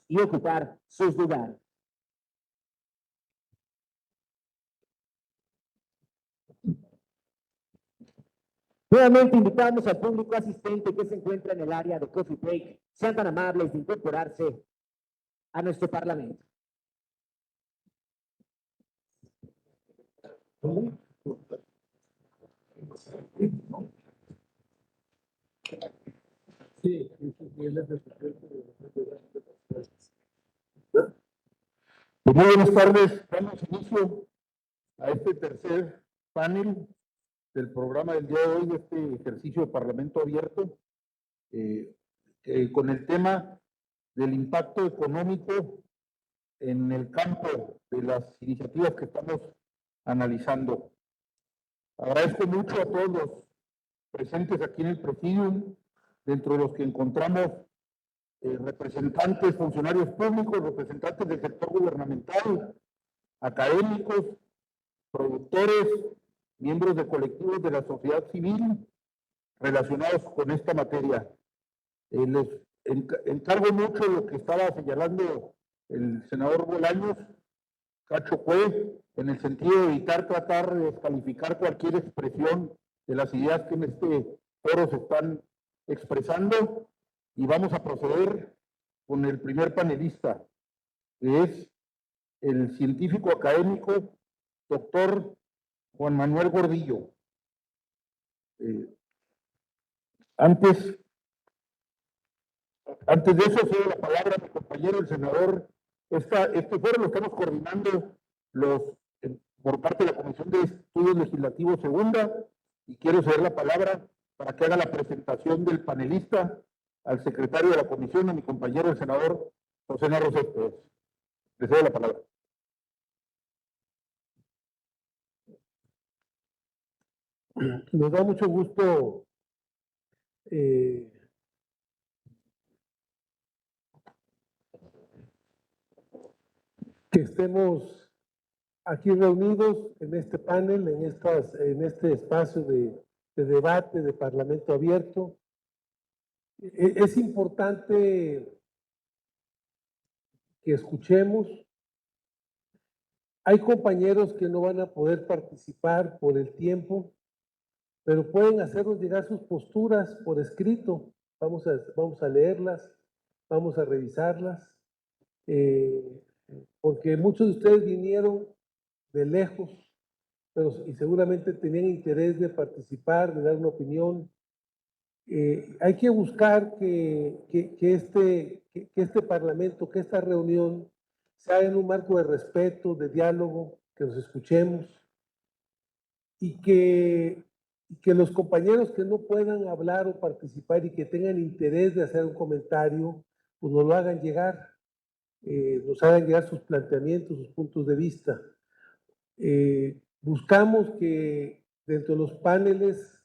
y ocupar sus lugares. Nuevamente invitamos al público asistente que se encuentra en el área de Coffee Break, sean tan amables de incorporarse a nuestro Parlamento. Muy buenas tardes, damos inicio a este tercer panel del programa del día de hoy, de este ejercicio de Parlamento Abierto, con el tema del impacto económico en el campo de las iniciativas que estamos analizando. Agradezco mucho a todos los presentes aquí en el Presidium, dentro de los que encontramos representantes, funcionarios públicos, representantes del sector gubernamental, académicos, productores, miembros de colectivos de la sociedad civil relacionados con esta materia. Les encargo mucho lo que estaba señalando el senador Bolaños, Cacho Cue, en el sentido de evitar tratar de descalificar cualquier expresión de las ideas que en este foro se están expresando, y vamos a proceder con el primer panelista, que es el científico académico doctor Juan Manuel Gordillo. Antes de eso, cedo la palabra a mi compañero, el senador. Este foro lo estamos coordinando por parte de la Comisión de Estudios Legislativos Segunda, y quiero ceder la palabra para que haga la presentación del panelista al secretario de la comisión, a mi compañero, el senador José Narro Céspedes. Le cedo la palabra. Nos da mucho gusto que estemos aquí reunidos en este panel, en este espacio de debate, de Parlamento Abierto. Es importante que escuchemos. Hay compañeros que no van a poder participar por el tiempo, pero pueden hacernos llegar sus posturas por escrito. Vamos a leerlas, vamos a revisarlas, porque muchos de ustedes vinieron de lejos, y seguramente tenían interés de participar, de dar una opinión. Hay que buscar que este Parlamento, que esta reunión sea en un marco de respeto, de diálogo, que nos escuchemos, y que los compañeros que no puedan hablar o participar y que tengan interés de hacer un comentario, pues nos lo hagan llegar, nos hagan llegar sus planteamientos, sus puntos de vista. Buscamos que dentro de los paneles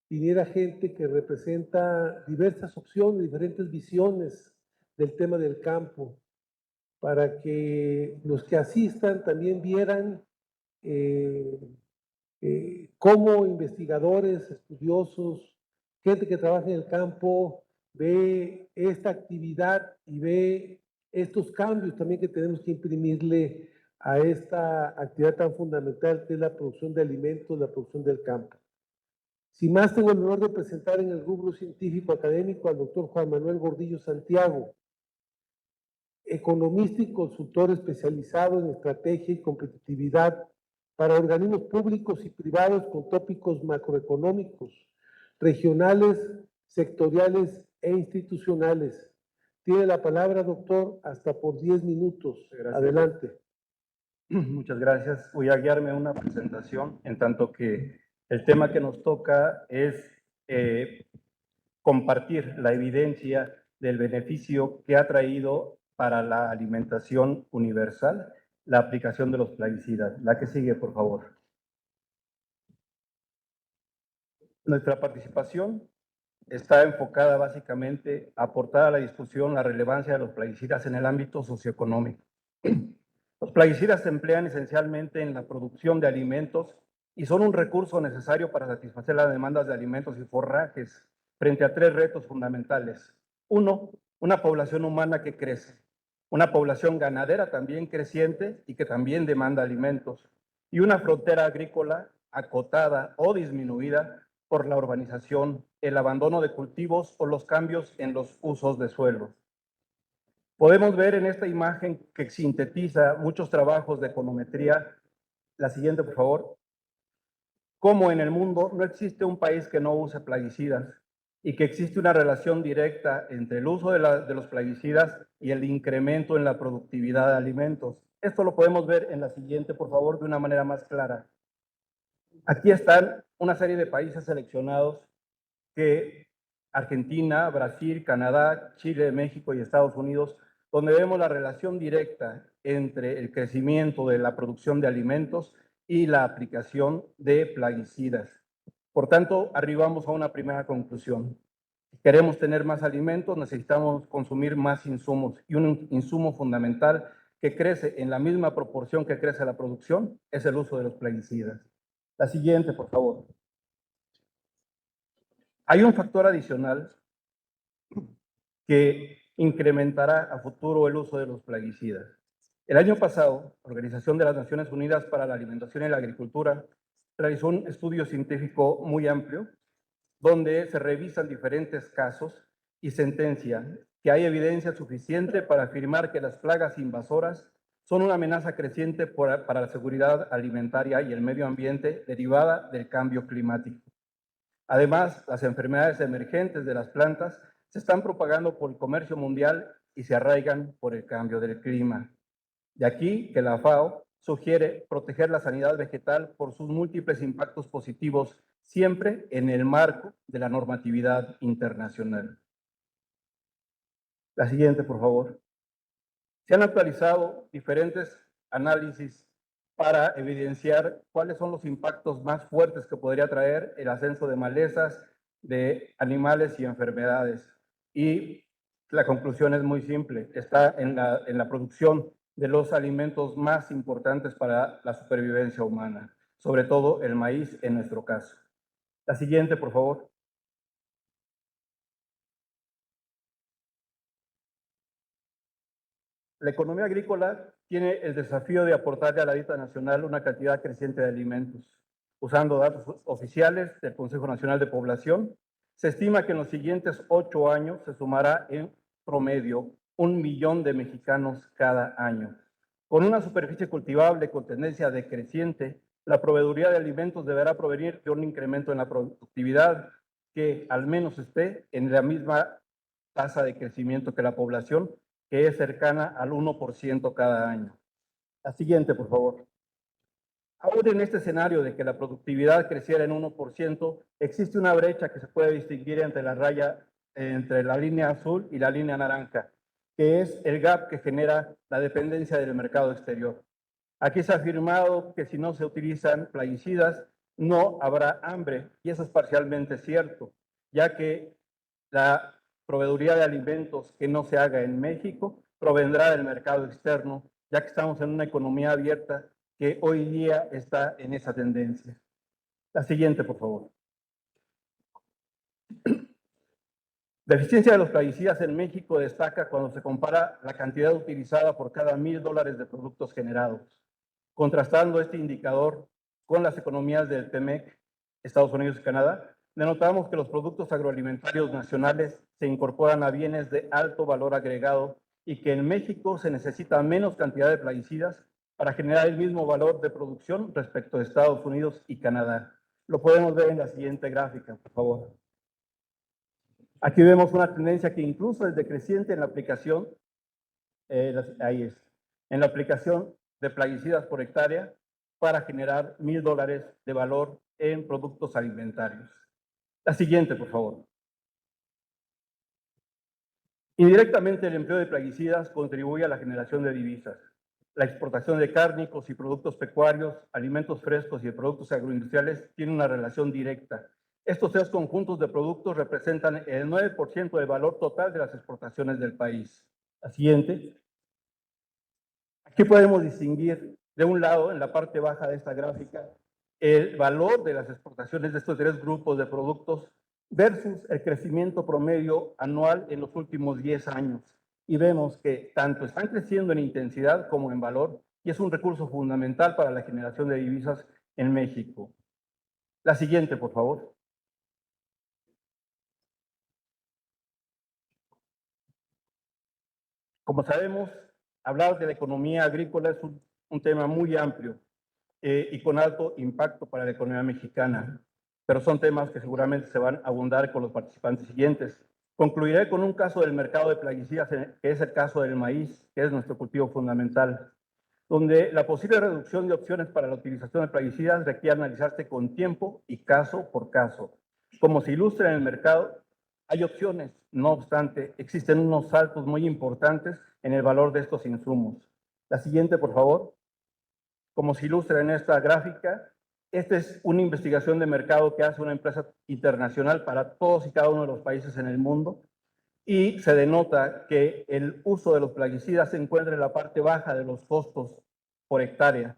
viniera gente que representa diversas opciones, diferentes visiones del tema del campo, para que los que asistan también vieran cómo investigadores, estudiosos, gente que trabaja en el campo, ve esta actividad y ve estos cambios también que tenemos que imprimirle a esta actividad tan fundamental que es la producción de alimentos, la producción del campo. Sin más, tengo el honor de presentar en el rubro científico académico al doctor Juan Manuel Gordillo Santiago, economista y consultor especializado en estrategia y competitividad para organismos públicos y privados con tópicos macroeconómicos, regionales, sectoriales e institucionales. Tiene la palabra, doctor, hasta por 10 minutos. Gracias. Adelante. Muchas gracias. Voy a guiarme a una presentación, en tanto que el tema que nos toca es compartir la evidencia del beneficio que ha traído para la alimentación universal la aplicación de los plaguicidas. La que sigue, por favor. Nuestra participación está enfocada básicamente a aportar a la discusión la relevancia de los plaguicidas en el ámbito socioeconómico. Los plaguicidas se emplean esencialmente en la producción de alimentos y son un recurso necesario para satisfacer las demandas de alimentos y forrajes frente a tres retos fundamentales. Uno, una población humana que crece. una población ganadera también creciente y que también demanda alimentos, y una frontera agrícola acotada o disminuida por la urbanización, el abandono de cultivos o los cambios en los usos de suelo. Podemos ver en esta imagen que sintetiza muchos trabajos de econometría, la siguiente por favor, cómo en el mundo no existe un país que no use plaguicidas y que existe una relación directa entre el uso de los plaguicidas y el incremento en la productividad de alimentos. Esto lo podemos ver en la siguiente, por favor, de una manera más clara. Aquí están una serie de países seleccionados que Argentina, Brasil, Canadá, Chile, México y Estados Unidos, donde vemos la relación directa entre el crecimiento de la producción de alimentos y la aplicación de plaguicidas. Por tanto, arribamos a una primera conclusión. Si queremos tener más alimentos, necesitamos consumir más insumos, y un insumo fundamental que crece en la misma proporción que crece la producción es el uso de los plaguicidas. La siguiente, por favor. Hay un factor adicional que incrementará a futuro el uso de los plaguicidas. El año pasado, la Organización de las Naciones Unidas para la Alimentación y la Agricultura realizó un estudio científico muy amplio donde se revisan diferentes casos y sentencia que hay evidencia suficiente para afirmar que las plagas invasoras son una amenaza creciente para la seguridad alimentaria y el medio ambiente derivada del cambio climático. Además, las enfermedades emergentes de las plantas se están propagando por el comercio mundial y se arraigan por el cambio del clima. De aquí que la FAO sugiere proteger la sanidad vegetal por sus múltiples impactos positivos, siempre en el marco de la normatividad internacional. La siguiente, por favor. Se han actualizado diferentes análisis para evidenciar cuáles son los impactos más fuertes que podría traer el ascenso de malezas, de animales y enfermedades. Y la conclusión es muy simple, está en la producción de los alimentos más importantes para la supervivencia humana, sobre todo el maíz en nuestro caso. La siguiente, por favor. La economía agrícola tiene el desafío de aportarle a la dieta nacional una cantidad creciente de alimentos. Usando datos oficiales del Consejo Nacional de Población, se estima que en los siguientes 8 años se sumará en promedio 1 millón de mexicanos cada año. Con una superficie cultivable con tendencia decreciente, la proveeduría de alimentos deberá provenir de un incremento en la productividad que al menos esté en la misma tasa de crecimiento que la población, que es cercana al 1% cada año. La siguiente, por favor. Aún en este escenario de que la productividad creciera en 1%, existe una brecha que se puede distinguir entre la línea azul y la línea naranja, que es el gap que genera la dependencia del mercado exterior. Aquí se ha afirmado que si no se utilizan plaguicidas, no habrá hambre, y eso es parcialmente cierto, ya que la proveeduría de alimentos que no se haga en México provendrá del mercado externo, ya que estamos en una economía abierta que hoy día está en esa tendencia. La siguiente, por favor. La eficiencia de los plaguicidas en México destaca cuando se compara la cantidad utilizada por cada $1,000 de productos generados. Contrastando este indicador con las economías del TEMEC, Estados Unidos y Canadá, denotamos que los productos agroalimentarios nacionales se incorporan a bienes de alto valor agregado y que en México se necesita menos cantidad de plaguicidas para generar el mismo valor de producción respecto de Estados Unidos y Canadá. Lo podemos ver en la siguiente gráfica, por favor. Aquí vemos una tendencia que incluso es decreciente en la aplicación, ahí es, en la aplicación de plaguicidas por hectárea para generar $1,000 de valor en productos alimentarios. La siguiente, por favor. Indirectamente, el empleo de plaguicidas contribuye a la generación de divisas. La exportación de cárnicos y productos pecuarios, alimentos frescos y productos agroindustriales tienen una relación directa. Estos 3 conjuntos de productos representan el 9% del valor total de las exportaciones del país. La siguiente. Aquí podemos distinguir, de un lado, en la parte baja de esta gráfica, el valor de las exportaciones de estos 3 grupos de productos versus el crecimiento promedio anual en los últimos 10 años. y vemos que tanto están creciendo en intensidad como en valor y es un recurso fundamental para la generación de divisas en México. La siguiente, por favor. Como sabemos, hablar de la economía agrícola es un tema muy amplio y con alto impacto para la economía mexicana, pero son temas que seguramente se van a abundar con los participantes siguientes. Concluiré con un caso del mercado de plaguicidas, que es el caso del maíz, que es nuestro cultivo fundamental, donde la posible reducción de opciones para la utilización de plaguicidas requiere analizarse con tiempo y caso por caso. Como se ilustra en el mercado, hay opciones, no obstante, existen unos saltos muy importantes en el valor de estos insumos. La siguiente, por favor. Como se ilustra en esta gráfica, esta es una investigación de mercado que hace una empresa internacional para todos y cada uno de los países en el mundo y se denota que el uso de los plaguicidas se encuentra en la parte baja de los costos por hectárea.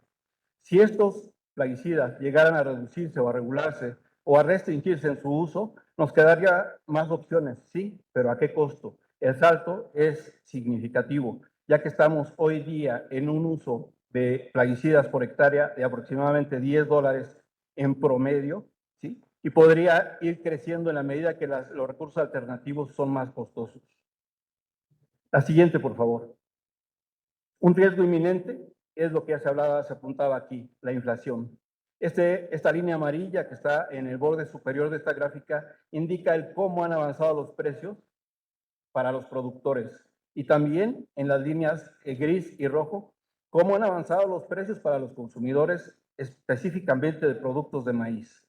Si estos plaguicidas llegaran a reducirse o a regularse o a restringirse en su uso, nos quedaría más opciones, sí, pero ¿a qué costo? El salto es significativo, ya que estamos hoy día en un uso de plaguicidas por hectárea de aproximadamente $10 en promedio, ¿sí? Y podría ir creciendo en la medida que los recursos alternativos son más costosos. La siguiente, por favor. Un riesgo inminente es lo que ya se apuntaba aquí, la inflación. Esta línea amarilla que está en el borde superior de esta gráfica indica cómo han avanzado los precios para los productores y también en las líneas gris y rojo, cómo han avanzado los precios para los consumidores, específicamente de productos de maíz.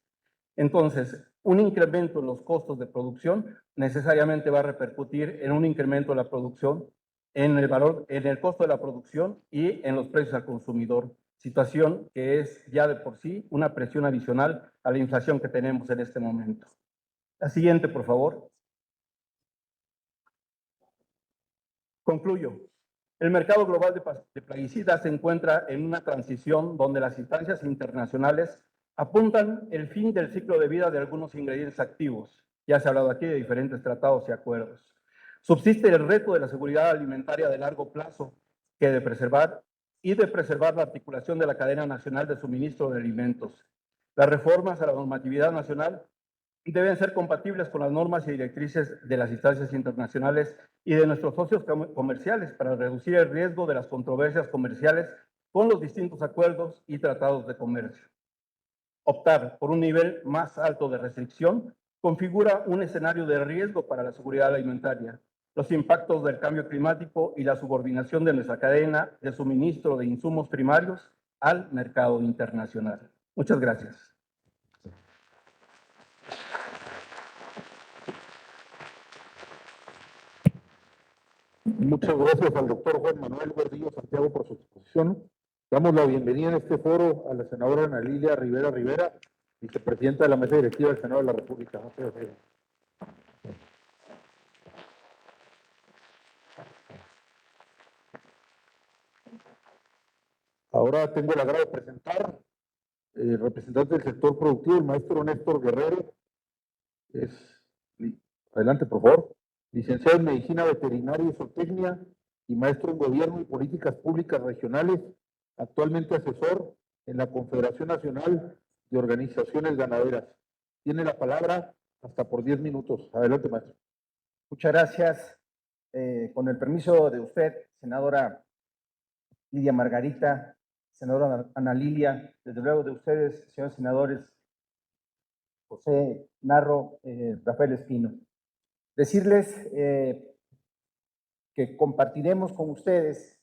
Entonces, un incremento en los costos de producción necesariamente va a repercutir en un incremento de la producción, en el valor, en el costo de la producción y en los precios al consumidor, situación que es ya de por sí una presión adicional a la inflación que tenemos en este momento. La siguiente, por favor. Concluyo. El mercado global de plaguicidas se encuentra en una transición donde las instancias internacionales apuntan el fin del ciclo de vida de algunos ingredientes activos. Ya se ha hablado aquí de diferentes tratados y acuerdos. Subsiste el reto de la seguridad alimentaria de largo plazo que de preservar la articulación de la cadena nacional de suministro de alimentos. Las reformas a la normatividad nacional deben ser compatibles con las normas y directrices de las instancias internacionales y de nuestros socios comerciales para reducir el riesgo de las controversias comerciales con los distintos acuerdos y tratados de comercio. Optar por un nivel más alto de restricción configura un escenario de riesgo para la seguridad alimentaria, los impactos del cambio climático y la subordinación de nuestra cadena de suministro de insumos primarios al mercado internacional. Muchas gracias. Muchas gracias al doctor Juan Manuel Gordillo Santiago por su exposición. Damos la bienvenida en este foro a la senadora Ana Lilia Rivera Rivera, vicepresidenta de la Mesa Directiva del Senado de la República. Muchas gracias. Ahora tengo el agrado de presentar representante del sector productivo, el maestro Néstor Guerrero. Adelante, por favor. Licenciado en Medicina Veterinaria y Zootecnia y maestro en Gobierno y Políticas Públicas Regionales, actualmente asesor en la Confederación Nacional de Organizaciones Ganaderas. Tiene la palabra hasta por 10 minutos. Adelante, maestro. Muchas gracias. Con el permiso de usted, senadora Lidia Margarita, senadora Ana Lilia, desde luego de ustedes, señores senadores José Narro, Rafael Espino. Decirles que compartiremos con ustedes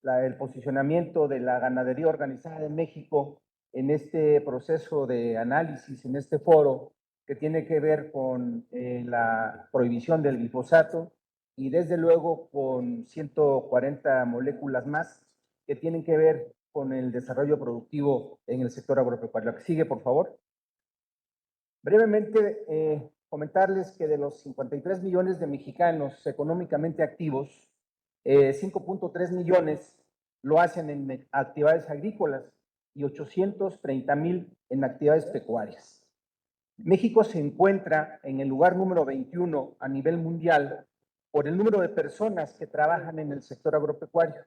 el posicionamiento de la ganadería organizada en México en este proceso de análisis, en este foro que tiene que ver con la prohibición del glifosato y desde luego con 140 moléculas más que tienen que ver con el desarrollo productivo en el sector agropecuario. La que sigue, por favor. Brevemente, comentarles que de los 53 millones de mexicanos económicamente activos, 5.3 millones lo hacen en actividades agrícolas y 830,000 en actividades pecuarias. México se encuentra en el lugar número 21 a nivel mundial por el número de personas que trabajan en el sector agropecuario.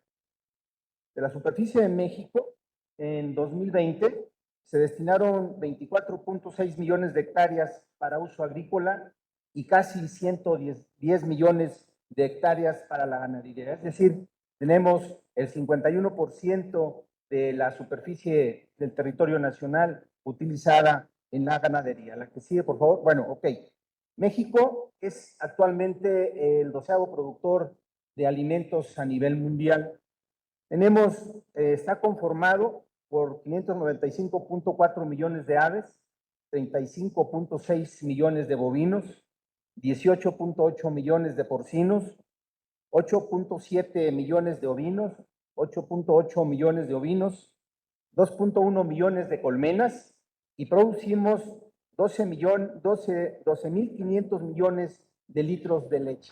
De la superficie de México, en 2020 se destinaron 24.6 millones de hectáreas para uso agrícola y casi 110 millones de hectáreas para la ganadería. Es decir, tenemos el 51% de la superficie del territorio nacional utilizada en la ganadería. La que sigue, por favor. Bueno, ok. México es actualmente el 12º productor de alimentos a nivel mundial. Está conformado por 595.4 millones de aves, 35.6 millones de bovinos, 18.8 millones de porcinos, 8.7 millones de ovinos, 8.8 millones de ovinos, 2.1 millones de colmenas y producimos 12.500 millones de litros de leche.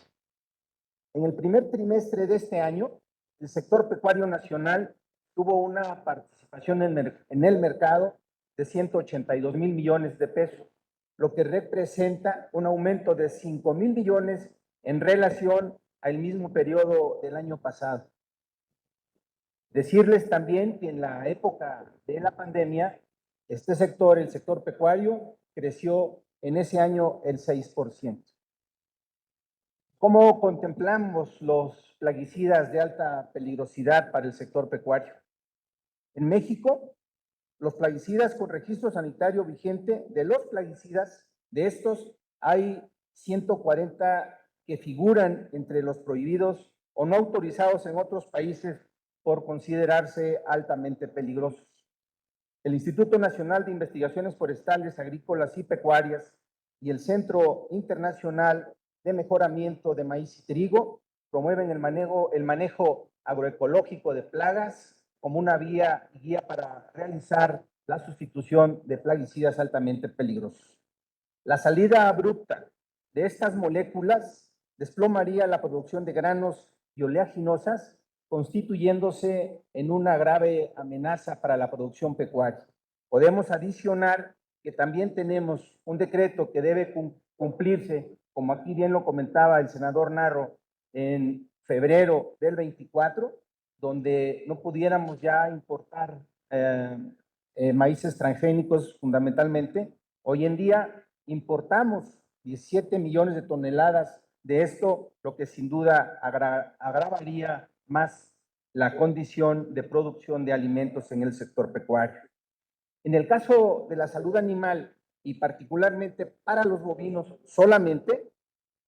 En el primer trimestre de este año, el sector pecuario nacional tuvo una participación en el mercado de 182,000 millones de pesos, lo que representa un aumento de 5,000 millones en relación al mismo periodo del año pasado. Decirles también que en la época de la pandemia, este sector, el sector pecuario, creció en ese año el 6%. ¿Cómo contemplamos los plaguicidas de alta peligrosidad para el sector pecuario? En México, los plaguicidas con registro sanitario vigente, de los plaguicidas, de estos hay 140 que figuran entre los prohibidos o no autorizados en otros países por considerarse altamente peligrosos. El Instituto Nacional de Investigaciones Forestales, Agrícolas y Pecuarias y el Centro Internacional de Mejoramiento de Maíz y Trigo promueven el manejo agroecológico de plagas como una vía y guía para realizar la sustitución de plaguicidas altamente peligrosos. La salida abrupta de estas moléculas desplomaría la producción de granos y oleaginosas, constituyéndose en una grave amenaza para la producción pecuaria. Podemos adicionar que también tenemos un decreto que debe cumplirse, como aquí bien lo comentaba el senador Narro, en febrero del 24, donde no pudiéramos ya importar maíces transgénicos fundamentalmente. Hoy en día importamos 17 millones de toneladas de esto, lo que sin duda agravaría más la condición de producción de alimentos en el sector pecuario. En el caso de la salud animal y particularmente para los bovinos solamente,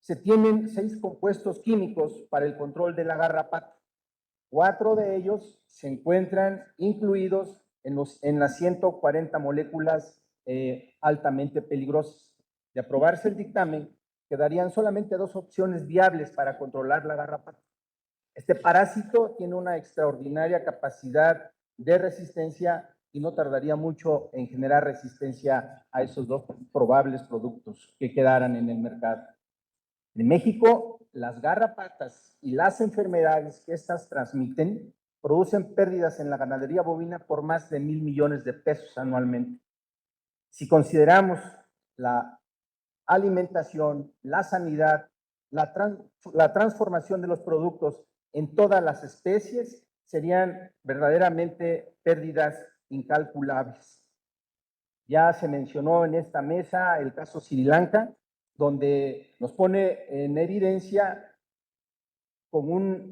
se tienen 6 compuestos químicos para el control de la garrapata. 4 de ellos se encuentran incluidos en las 140 moléculas altamente peligrosas. De aprobarse el dictamen, quedarían solamente 2 opciones viables para controlar la garrapata. Este parásito tiene una extraordinaria capacidad de resistencia y no tardaría mucho en generar resistencia a esos 2 probables productos que quedaran en el mercado. En México, las garrapatas y las enfermedades que estas transmiten producen pérdidas en la ganadería bovina por más de 1,000 millones de pesos anualmente. Si consideramos la alimentación, la sanidad, la transformación de los productos en todas las especies, serían verdaderamente pérdidas incalculables. Ya se mencionó en esta mesa el caso Sri Lanka, donde nos pone en evidencia con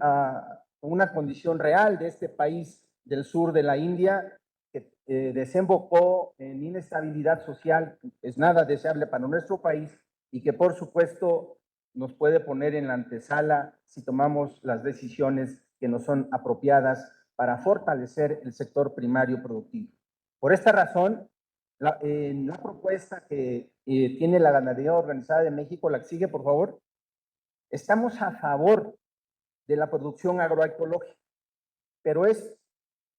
una condición real de este país del sur de la India, que desembocó en inestabilidad social, es nada deseable para nuestro país y que por supuesto nos puede poner en la antesala si tomamos las decisiones que no son apropiadas para fortalecer el sector primario productivo. Por esta razón, en la propuesta que tiene la Ganadería Organizada de México, la que sigue, por favor, estamos a favor de la producción agroecológica, pero es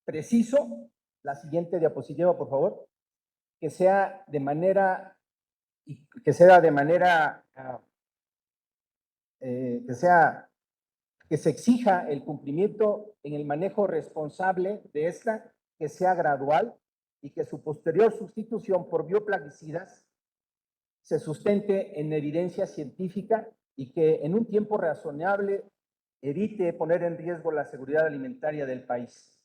preciso, la siguiente diapositiva, por favor, que sea de manera, que se exija el cumplimiento en el manejo responsable de esta, que sea gradual y que su posterior sustitución por bioplaguicidas se sustente en evidencia científica y que en un tiempo razonable evite poner en riesgo la seguridad alimentaria del país.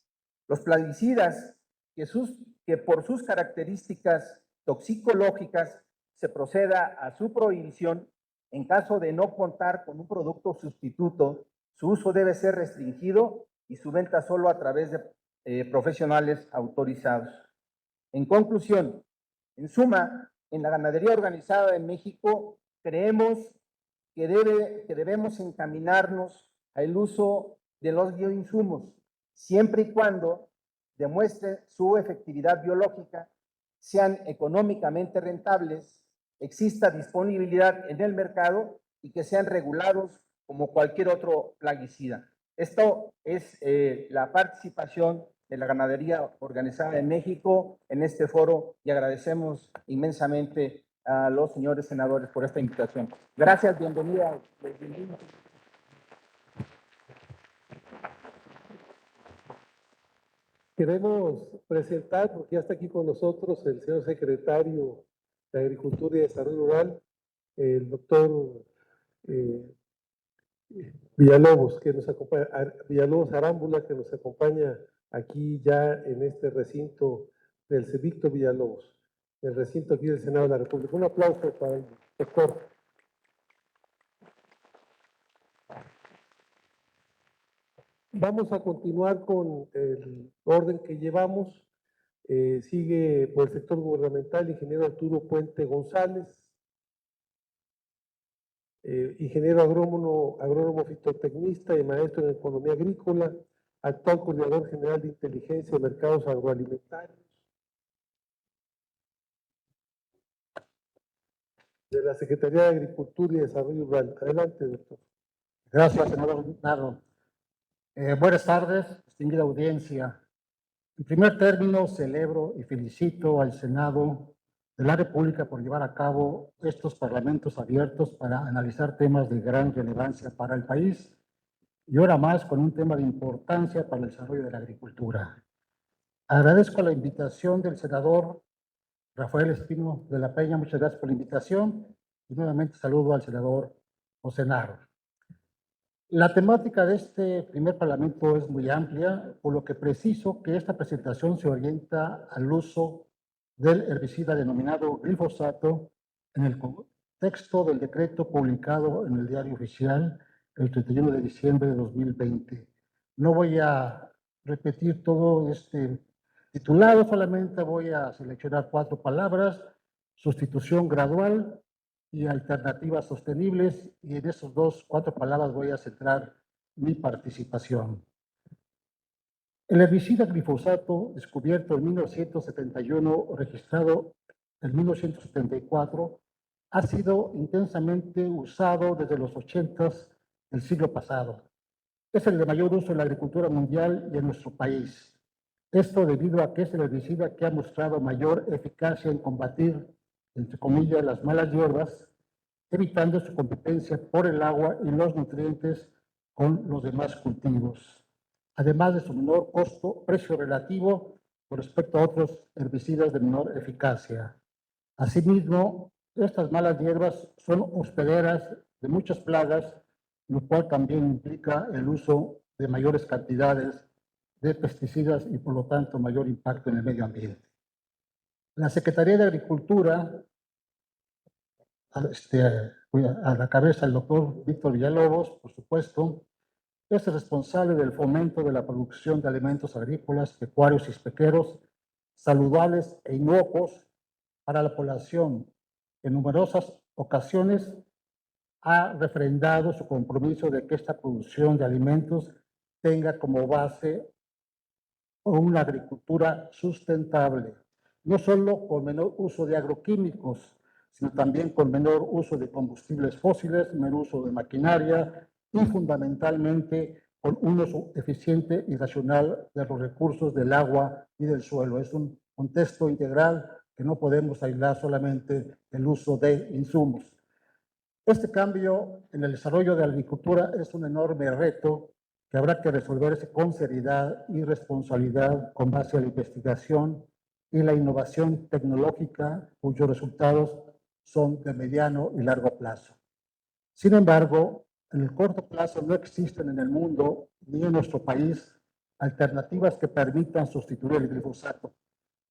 Los plaguicidas, que por sus características toxicológicas se proceda a su prohibición, en caso de no contar con un producto sustituto, su uso debe ser restringido y su venta solo a través de profesionales autorizados. En conclusión, en suma, en la ganadería organizada en México, creemos que debemos encaminarnos al uso de los bioinsumos, siempre y cuando demuestre su efectividad biológica, sean económicamente rentables, exista disponibilidad en el mercado y que sean regulados como cualquier otro plaguicida. Esto es la participación de la ganadería organizada en México en este foro y agradecemos inmensamente a los señores senadores por esta invitación. Gracias, bienvenida. Queremos presentar, porque ya está aquí con nosotros el señor secretario de Agricultura y Desarrollo Rural, el doctor Villalobos, que nos acompaña, Villalobos Arámbula, que nos acompaña aquí ya en este recinto del Víctor Villalobos, el recinto aquí del Senado de la República. Un aplauso para el doctor. Vamos a continuar con el orden que llevamos. Sigue por el sector gubernamental, ingeniero Arturo Puente González, ingeniero agrónomo fitotecnista y maestro en economía agrícola, actual coordinador general de inteligencia de mercados agroalimentarios de la Secretaría de Agricultura y Desarrollo Rural. Adelante, doctor. Gracias, senador Narro. Buenas tardes, distinguida audiencia. En primer término, celebro y felicito al Senado de la República por llevar a cabo estos parlamentos abiertos para analizar temas de gran relevancia para el país y ahora más con un tema de importancia para el desarrollo de la agricultura. Agradezco la invitación del senador Rafael Espino de la Peña. Muchas gracias por la invitación y nuevamente saludo al senador José Narro. La temática de este primer parlamento es muy amplia, por lo que preciso que esta presentación se orienta al uso del herbicida denominado glifosato en el contexto del decreto publicado en el Diario Oficial el 31 de diciembre de 2020. No voy a repetir todo este titulado, solamente voy a seleccionar 4 palabras: sustitución gradual y alternativas sostenibles, y en esas 4 palabras voy a centrar mi participación. El herbicida glifosato, descubierto en 1971, registrado en 1974, ha sido intensamente usado desde los 80s del siglo pasado. Es el de mayor uso en la agricultura mundial y en nuestro país. Esto debido a que es el herbicida que ha mostrado mayor eficacia en combatir, entre comillas, las malas hierbas, evitando su competencia por el agua y los nutrientes con los demás cultivos, además de su menor precio relativo con respecto a otros herbicidas de menor eficacia. Asimismo, estas malas hierbas son hospederas de muchas plagas, lo cual también implica el uso de mayores cantidades de pesticidas y por lo tanto mayor impacto en el medio ambiente. La Secretaría de Agricultura, a la cabeza del doctor Víctor Villalobos, por supuesto, es responsable del fomento de la producción de alimentos agrícolas, pecuarios y pesqueros saludables e inocuos para la población. En numerosas ocasiones ha refrendado su compromiso de que esta producción de alimentos tenga como base una agricultura sustentable, no solo con menor uso de agroquímicos, sino también con menor uso de combustibles fósiles, menor uso de maquinaria y fundamentalmente con un uso eficiente y racional de los recursos del agua y del suelo. Es un contexto integral que no podemos aislar solamente el uso de insumos. Este cambio en el desarrollo de la agricultura es un enorme reto que habrá que resolverse con seriedad y responsabilidad con base a la investigación y la innovación tecnológica cuyos resultados son de mediano y largo plazo. Sin embargo, en el corto plazo no existen en el mundo ni en nuestro país alternativas que permitan sustituir el glifosato,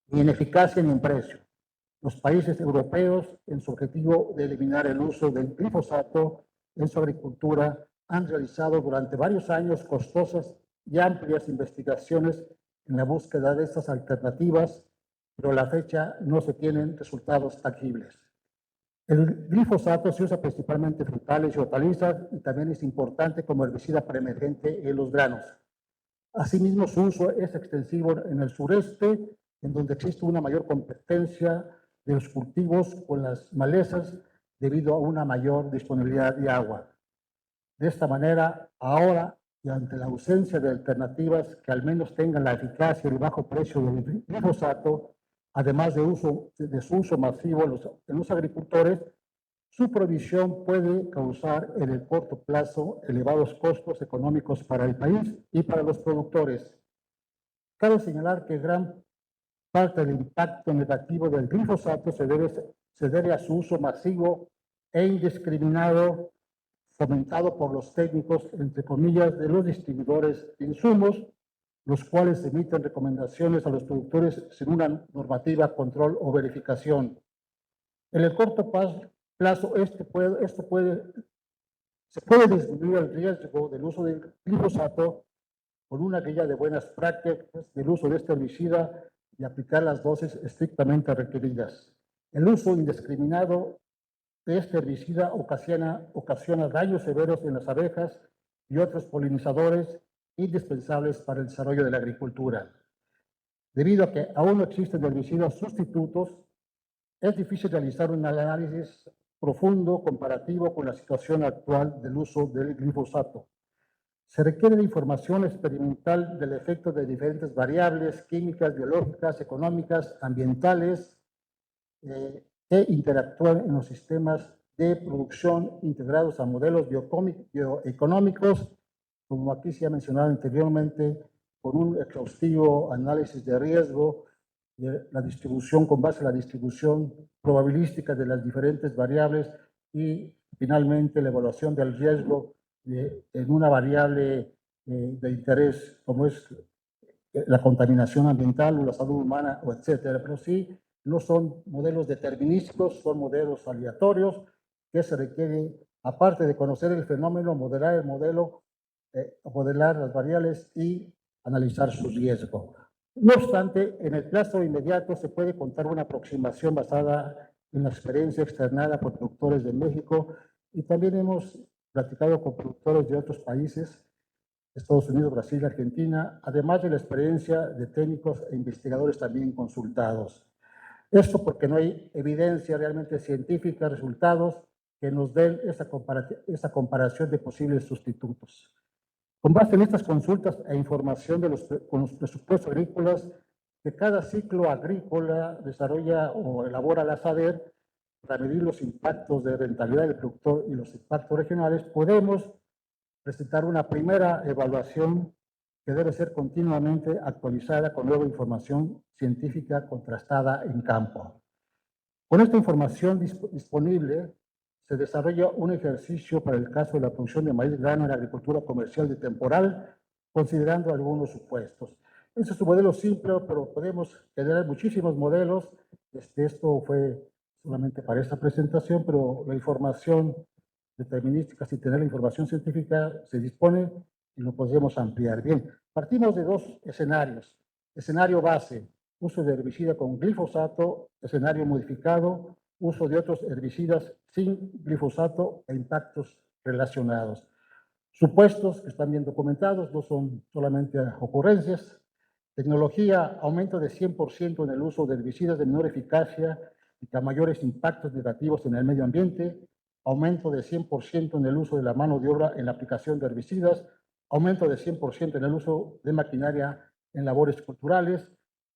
ni en eficacia ni en precio. Los países europeos, en su objetivo de eliminar el uso del glifosato en su agricultura, han realizado durante varios años costosas y amplias investigaciones en la búsqueda de estas alternativas, pero a la fecha no se tienen resultados tangibles. El glifosato se usa principalmente en frutales y hortalizas y también es importante como herbicida preemergente en los granos. Asimismo, su uso es extensivo en el sureste, en donde existe una mayor competencia de los cultivos con las malezas debido a una mayor disponibilidad de agua. De esta manera, ahora y ante la ausencia de alternativas que al menos tengan la eficacia y el bajo precio del glifosato, además de su uso masivo en los agricultores, su provisión puede causar en el corto plazo elevados costos económicos para el país y para los productores. Cabe señalar que gran parte del impacto negativo del glifosato se debe a su uso masivo e indiscriminado fomentado por los técnicos, entre comillas, de los distribuidores de insumos, los cuales emiten recomendaciones a los productores sin una normativa, control o verificación. En el corto plazo, se puede disminuir el riesgo del uso del glifosato con una guía de buenas prácticas del uso de este herbicida y aplicar las dosis estrictamente requeridas. El uso indiscriminado de este herbicida ocasiona daños severos en las abejas y otros polinizadores indispensables para el desarrollo de la agricultura. Debido a que aún no existen herbicidas sustitutos, es difícil realizar un análisis profundo comparativo con la situación actual del uso del glifosato. Se requiere de información experimental del efecto de diferentes variables químicas, biológicas, económicas, ambientales, que interactúan en los sistemas de producción integrados a modelos bioeconómicos, como aquí se ha mencionado anteriormente, con un exhaustivo análisis de riesgo, de la distribución con base a la distribución probabilística de las diferentes variables y finalmente la evaluación del riesgo en una variable de interés como es la contaminación ambiental o la salud humana, o etcétera. Pero sí, no son modelos determinísticos, son modelos aleatorios que se requiere, aparte de conocer el fenómeno, modelar el modelo, modelar las variables y analizar su riesgo. No obstante, en el plazo inmediato se puede contar una aproximación basada en la experiencia externada por productores de México y también hemos platicado con productores de otros países, Estados Unidos, Brasil, Argentina, además de la experiencia de técnicos e investigadores también consultados. Esto porque no hay evidencia realmente científica, resultados que nos den esa comparación de posibles sustitutos. Con base en estas consultas e información con los presupuestos agrícolas que cada ciclo agrícola desarrolla o elabora la SADER para medir los impactos de rentabilidad del productor y los impactos regionales, podemos presentar una primera evaluación que debe ser continuamente actualizada con nueva información científica contrastada en campo. Con esta información disponible, se desarrolla un ejercicio para el caso de la producción de maíz grano en la agricultura comercial de temporal, considerando algunos supuestos. Ese es un modelo simple, pero podemos generar muchísimos modelos. Esto fue solamente para esta presentación, pero la información determinística, sin tener la información científica, se dispone y lo podemos ampliar. Bien, partimos de dos escenarios. Escenario base, uso de herbicida con glifosato, escenario modificado, uso de otros herbicidas sin glifosato e impactos relacionados. Supuestos que están bien documentados, no son solamente ocurrencias. Tecnología, aumento de 100% en el uso de herbicidas de menor eficacia y con mayores impactos negativos en el medio ambiente. Aumento de 100% en el uso de la mano de obra en la aplicación de herbicidas. Aumento de 100% en el uso de maquinaria en labores culturales.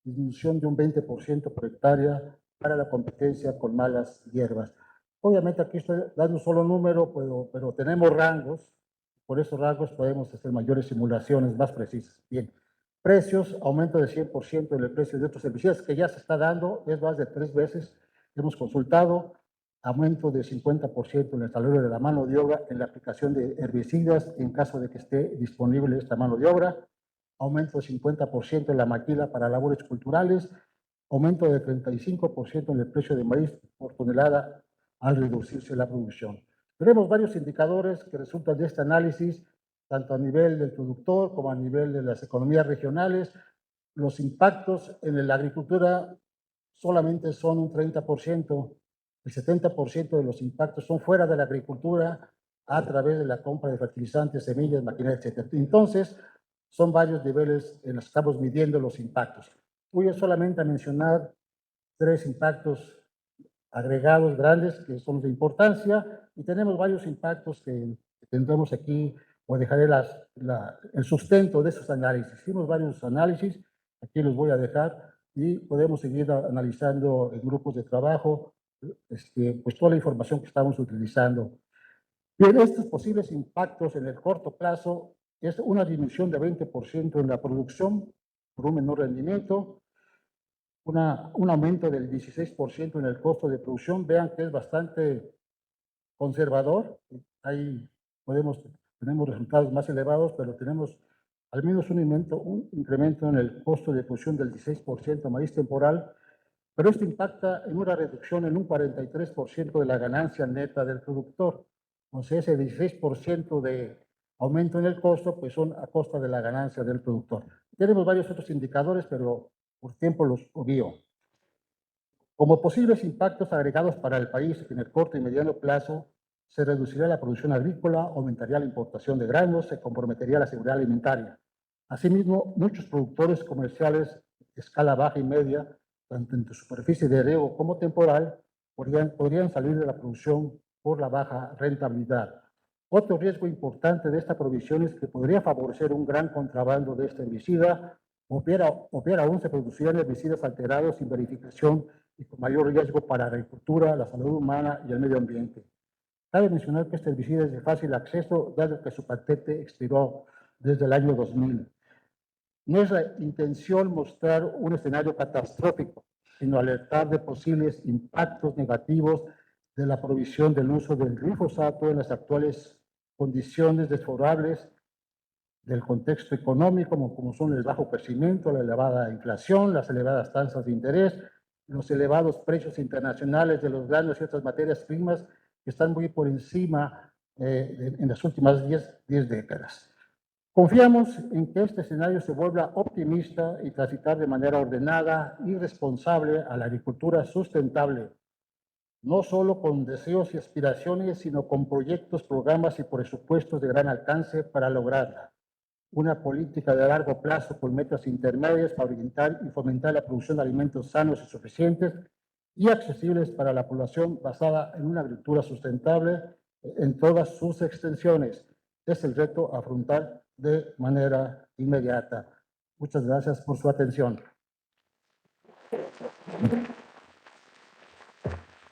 Disminución de un 20% por hectárea para la competencia con malas hierbas. Obviamente aquí estoy dando un solo número, pero tenemos rangos. Por esos rangos podemos hacer mayores simulaciones más precisas. Bien, precios, aumento de 100% en el precio de otros herbicidas que ya se está dando, es más de 3 veces. Hemos consultado aumento de 50% en el salario de la mano de obra en la aplicación de herbicidas en caso de que esté disponible esta mano de obra, aumento de 50% en la maquila para labores culturales, aumento de 35% en el precio de maíz por tonelada al reducirse la producción. Tenemos varios indicadores que resultan de este análisis, tanto a nivel del productor como a nivel de las economías regionales. Los impactos en la agricultura solamente son un 30%, el 70% de los impactos son fuera de la agricultura a través de la compra de fertilizantes, semillas, maquinaria, etc. Entonces, son varios niveles en los que estamos midiendo los impactos. Voy solamente a mencionar 3 impactos agregados grandes que son de importancia y tenemos varios impactos que tendremos aquí, o dejaré el sustento de esos análisis. Hicimos varios análisis, aquí los voy a dejar y podemos seguir analizando en grupos de trabajo pues toda la información que estamos utilizando. Bien, estos posibles impactos en el corto plazo es una disminución de 20% en la producción por un menor rendimiento, un aumento del 16% en el costo de producción. Vean que es bastante conservador. Ahí tenemos resultados más elevados, pero tenemos al menos un incremento en el costo de producción del 16% maíz temporal, pero esto impacta en una reducción en un 43% de la ganancia neta del productor. Entonces, ese 16% de aumento en el costo, pues son a costa de la ganancia del productor. Tenemos varios otros indicadores, pero por tiempo los obvio. Como posibles impactos agregados para el país en el corto y mediano plazo, se reduciría la producción agrícola, aumentaría la importación de granos, se comprometería la seguridad alimentaria. Asimismo, muchos productores comerciales de escala baja y media, tanto en superficie de riego como temporal, podrían salir de la producción por la baja rentabilidad. Otro riesgo importante de esta provisión es que podría favorecer un gran contrabando de este herbicida, o peor aún se producirían herbicidas alterados sin verificación y con mayor riesgo para la agricultura, la salud humana y el medio ambiente. Cabe mencionar que este herbicida es de fácil acceso, dado que su patente expiró desde el año 2000. No es la intención mostrar un escenario catastrófico, sino alertar de posibles impactos negativos de la provisión del uso del glifosato en las actuales condiciones desfavorables del contexto económico, como son el bajo crecimiento, la elevada inflación, las elevadas tasas de interés, los elevados precios internacionales de los granos y otras materias primas que están muy por encima en las últimas 10 décadas. Confiamos en que este escenario se vuelva optimista y transitar de manera ordenada y responsable a la agricultura sustentable, no solo con deseos y aspiraciones, sino con proyectos, programas y presupuestos de gran alcance para lograrla. Una política de largo plazo con metas intermedias para orientar y fomentar la producción de alimentos sanos y suficientes y accesibles para la población, basada en una agricultura sustentable en todas sus extensiones. Es el reto a afrontar de manera inmediata. Muchas gracias por su atención.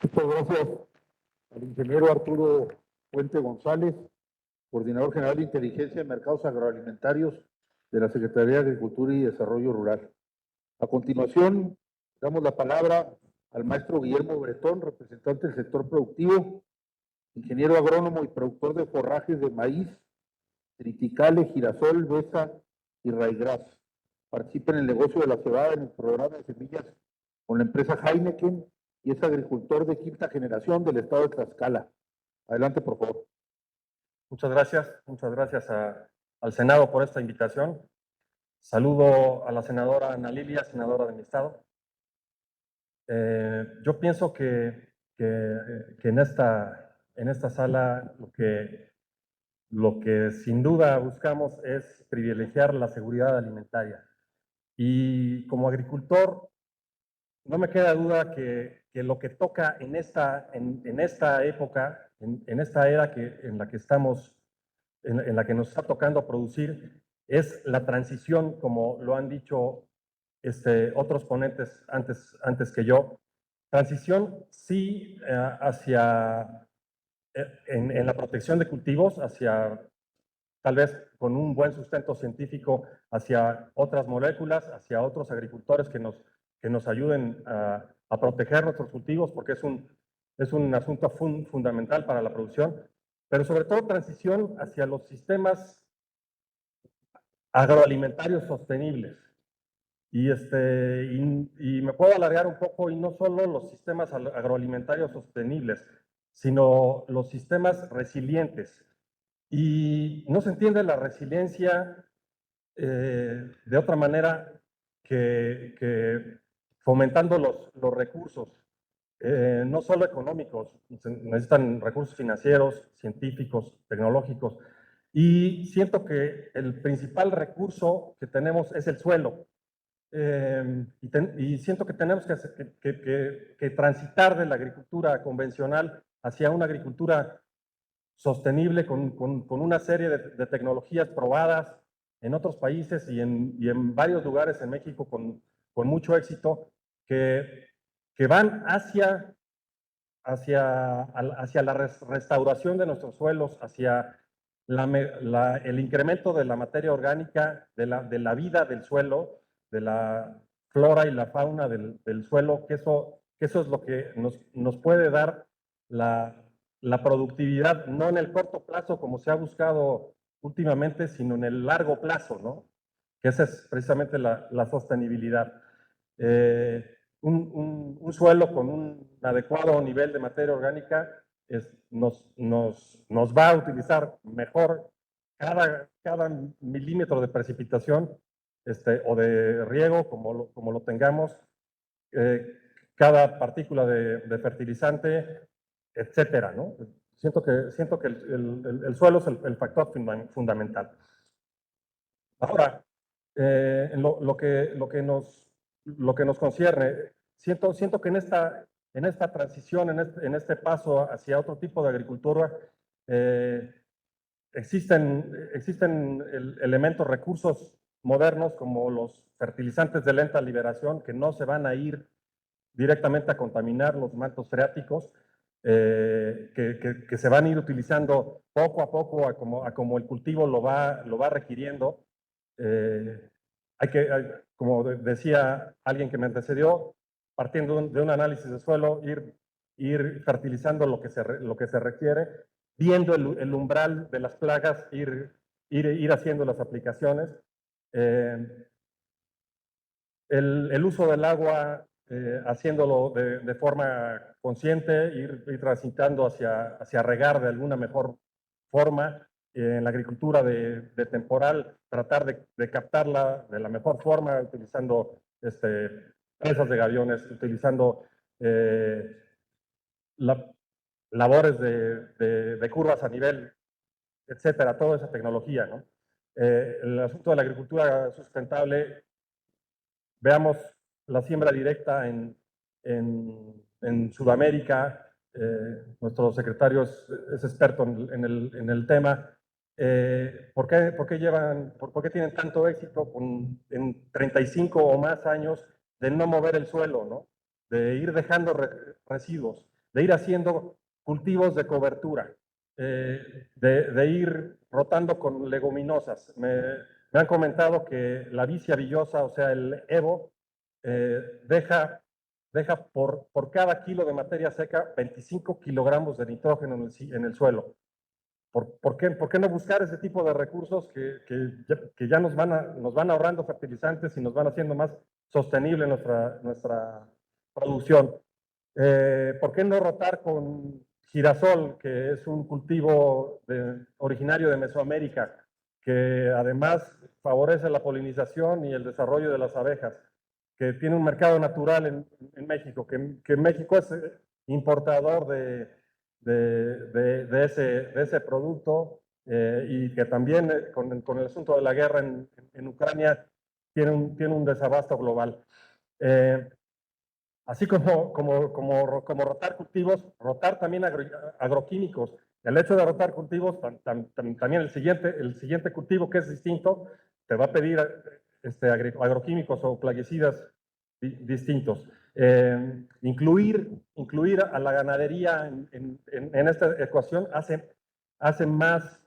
Muchas gracias al ingeniero Arturo Puente González, Coordinador General de Inteligencia de Mercados Agroalimentarios de la Secretaría de Agricultura y Desarrollo Rural. A continuación, damos la palabra al maestro Guillermo Bretón, representante del sector productivo, ingeniero agrónomo y productor de forrajes de maíz, triticale, girasol, besa y raigras. Participa en el negocio de la cebada en el programa de semillas con la empresa Heineken y es agricultor de quinta generación del estado de Tlaxcala. Adelante, por favor. Muchas gracias al Senado por esta invitación. Saludo a la senadora Ana Lilia, senadora de mi estado. Yo pienso que en esta sala lo que sin duda buscamos es privilegiar la seguridad alimentaria. Y como agricultor, no me queda duda que lo que toca en esta época, en esta era en la que estamos, en la que nos está tocando producir, es la transición, como lo han dicho otros ponentes antes que yo. Transición, sí, en la protección de cultivos, hacia tal vez con un buen sustento científico, hacia otras moléculas, hacia otros agricultores que nos ayuden a proteger nuestros cultivos, porque es un asunto fundamental para la producción, pero sobre todo transición hacia los sistemas agroalimentarios sostenibles. Y me puedo alargar un poco, y no solo los sistemas agroalimentarios sostenibles, sino los sistemas resilientes. Y no se entiende la resiliencia de otra manera que fomentando los recursos, no solo económicos, se necesitan recursos financieros, científicos, tecnológicos. Y siento que el principal recurso que tenemos es el suelo. Y siento que tenemos que transitar de la agricultura convencional hacia una agricultura sostenible con una serie de tecnologías probadas en otros países y en varios lugares en México con mucho éxito, que van hacia la restauración de nuestros suelos, hacia el incremento de la materia orgánica, de la vida del suelo, de la flora y la fauna del suelo, que eso es lo que nos puede dar la productividad, no en el corto plazo como se ha buscado últimamente, sino en el largo plazo, ¿no? Que esa es precisamente la sostenibilidad. Un suelo con un adecuado nivel de materia orgánica nos va a utilizar mejor cada milímetro de precipitación o de riego, como lo tengamos, cada partícula de fertilizante, etcétera, ¿no? Siento que el suelo es el factor fundamental. Ahora, en lo que nos concierne, siento que en esta transición, en este paso hacia otro tipo de agricultura, existen elementos, recursos modernos como los fertilizantes de lenta liberación, que no se van a ir directamente a contaminar los mantos freáticos, que se van a ir utilizando poco a poco a como el cultivo lo va requiriendo. Como decía alguien que me antecedió, partiendo de un análisis de suelo, ir fertilizando lo que se requiere, viendo el umbral de las plagas, ir haciendo las aplicaciones. El uso del agua, haciéndolo de forma consciente, ir transitando hacia regar de alguna mejor forma. En la agricultura de temporal, tratar de captarla de la mejor forma, utilizando presas de gaviones, utilizando labores de curvas a nivel, etcétera, toda esa tecnología, ¿no? El asunto de la agricultura sustentable, veamos la siembra directa en Sudamérica. Nuestro secretario es experto en el tema. ¿Por qué tienen tanto éxito en 35 o más años de no mover el suelo, ¿no? De ir dejando residuos, de ir haciendo cultivos de cobertura, de ir rotando con leguminosas? Me han comentado que la vicia villosa, o sea, el Evo, deja por cada kilo de materia seca 25 kilogramos de nitrógeno en el suelo. ¿Por qué no buscar ese tipo de recursos que ya nos van ahorrando fertilizantes y nos van haciendo más sostenible nuestra producción? ¿Por qué no rotar con girasol, que es un cultivo originario de Mesoamérica, que además favorece la polinización y el desarrollo de las abejas, que tiene un mercado natural en México, que México es importador de ese producto, y que también con el asunto de la guerra en Ucrania tiene un desabasto global? Así como rotar cultivos, rotar también agroquímicos. El hecho de rotar cultivos, también el siguiente cultivo, que es distinto, te va a pedir agroquímicos o plaguicidas distintos. Incluir a la ganadería en esta ecuación hace más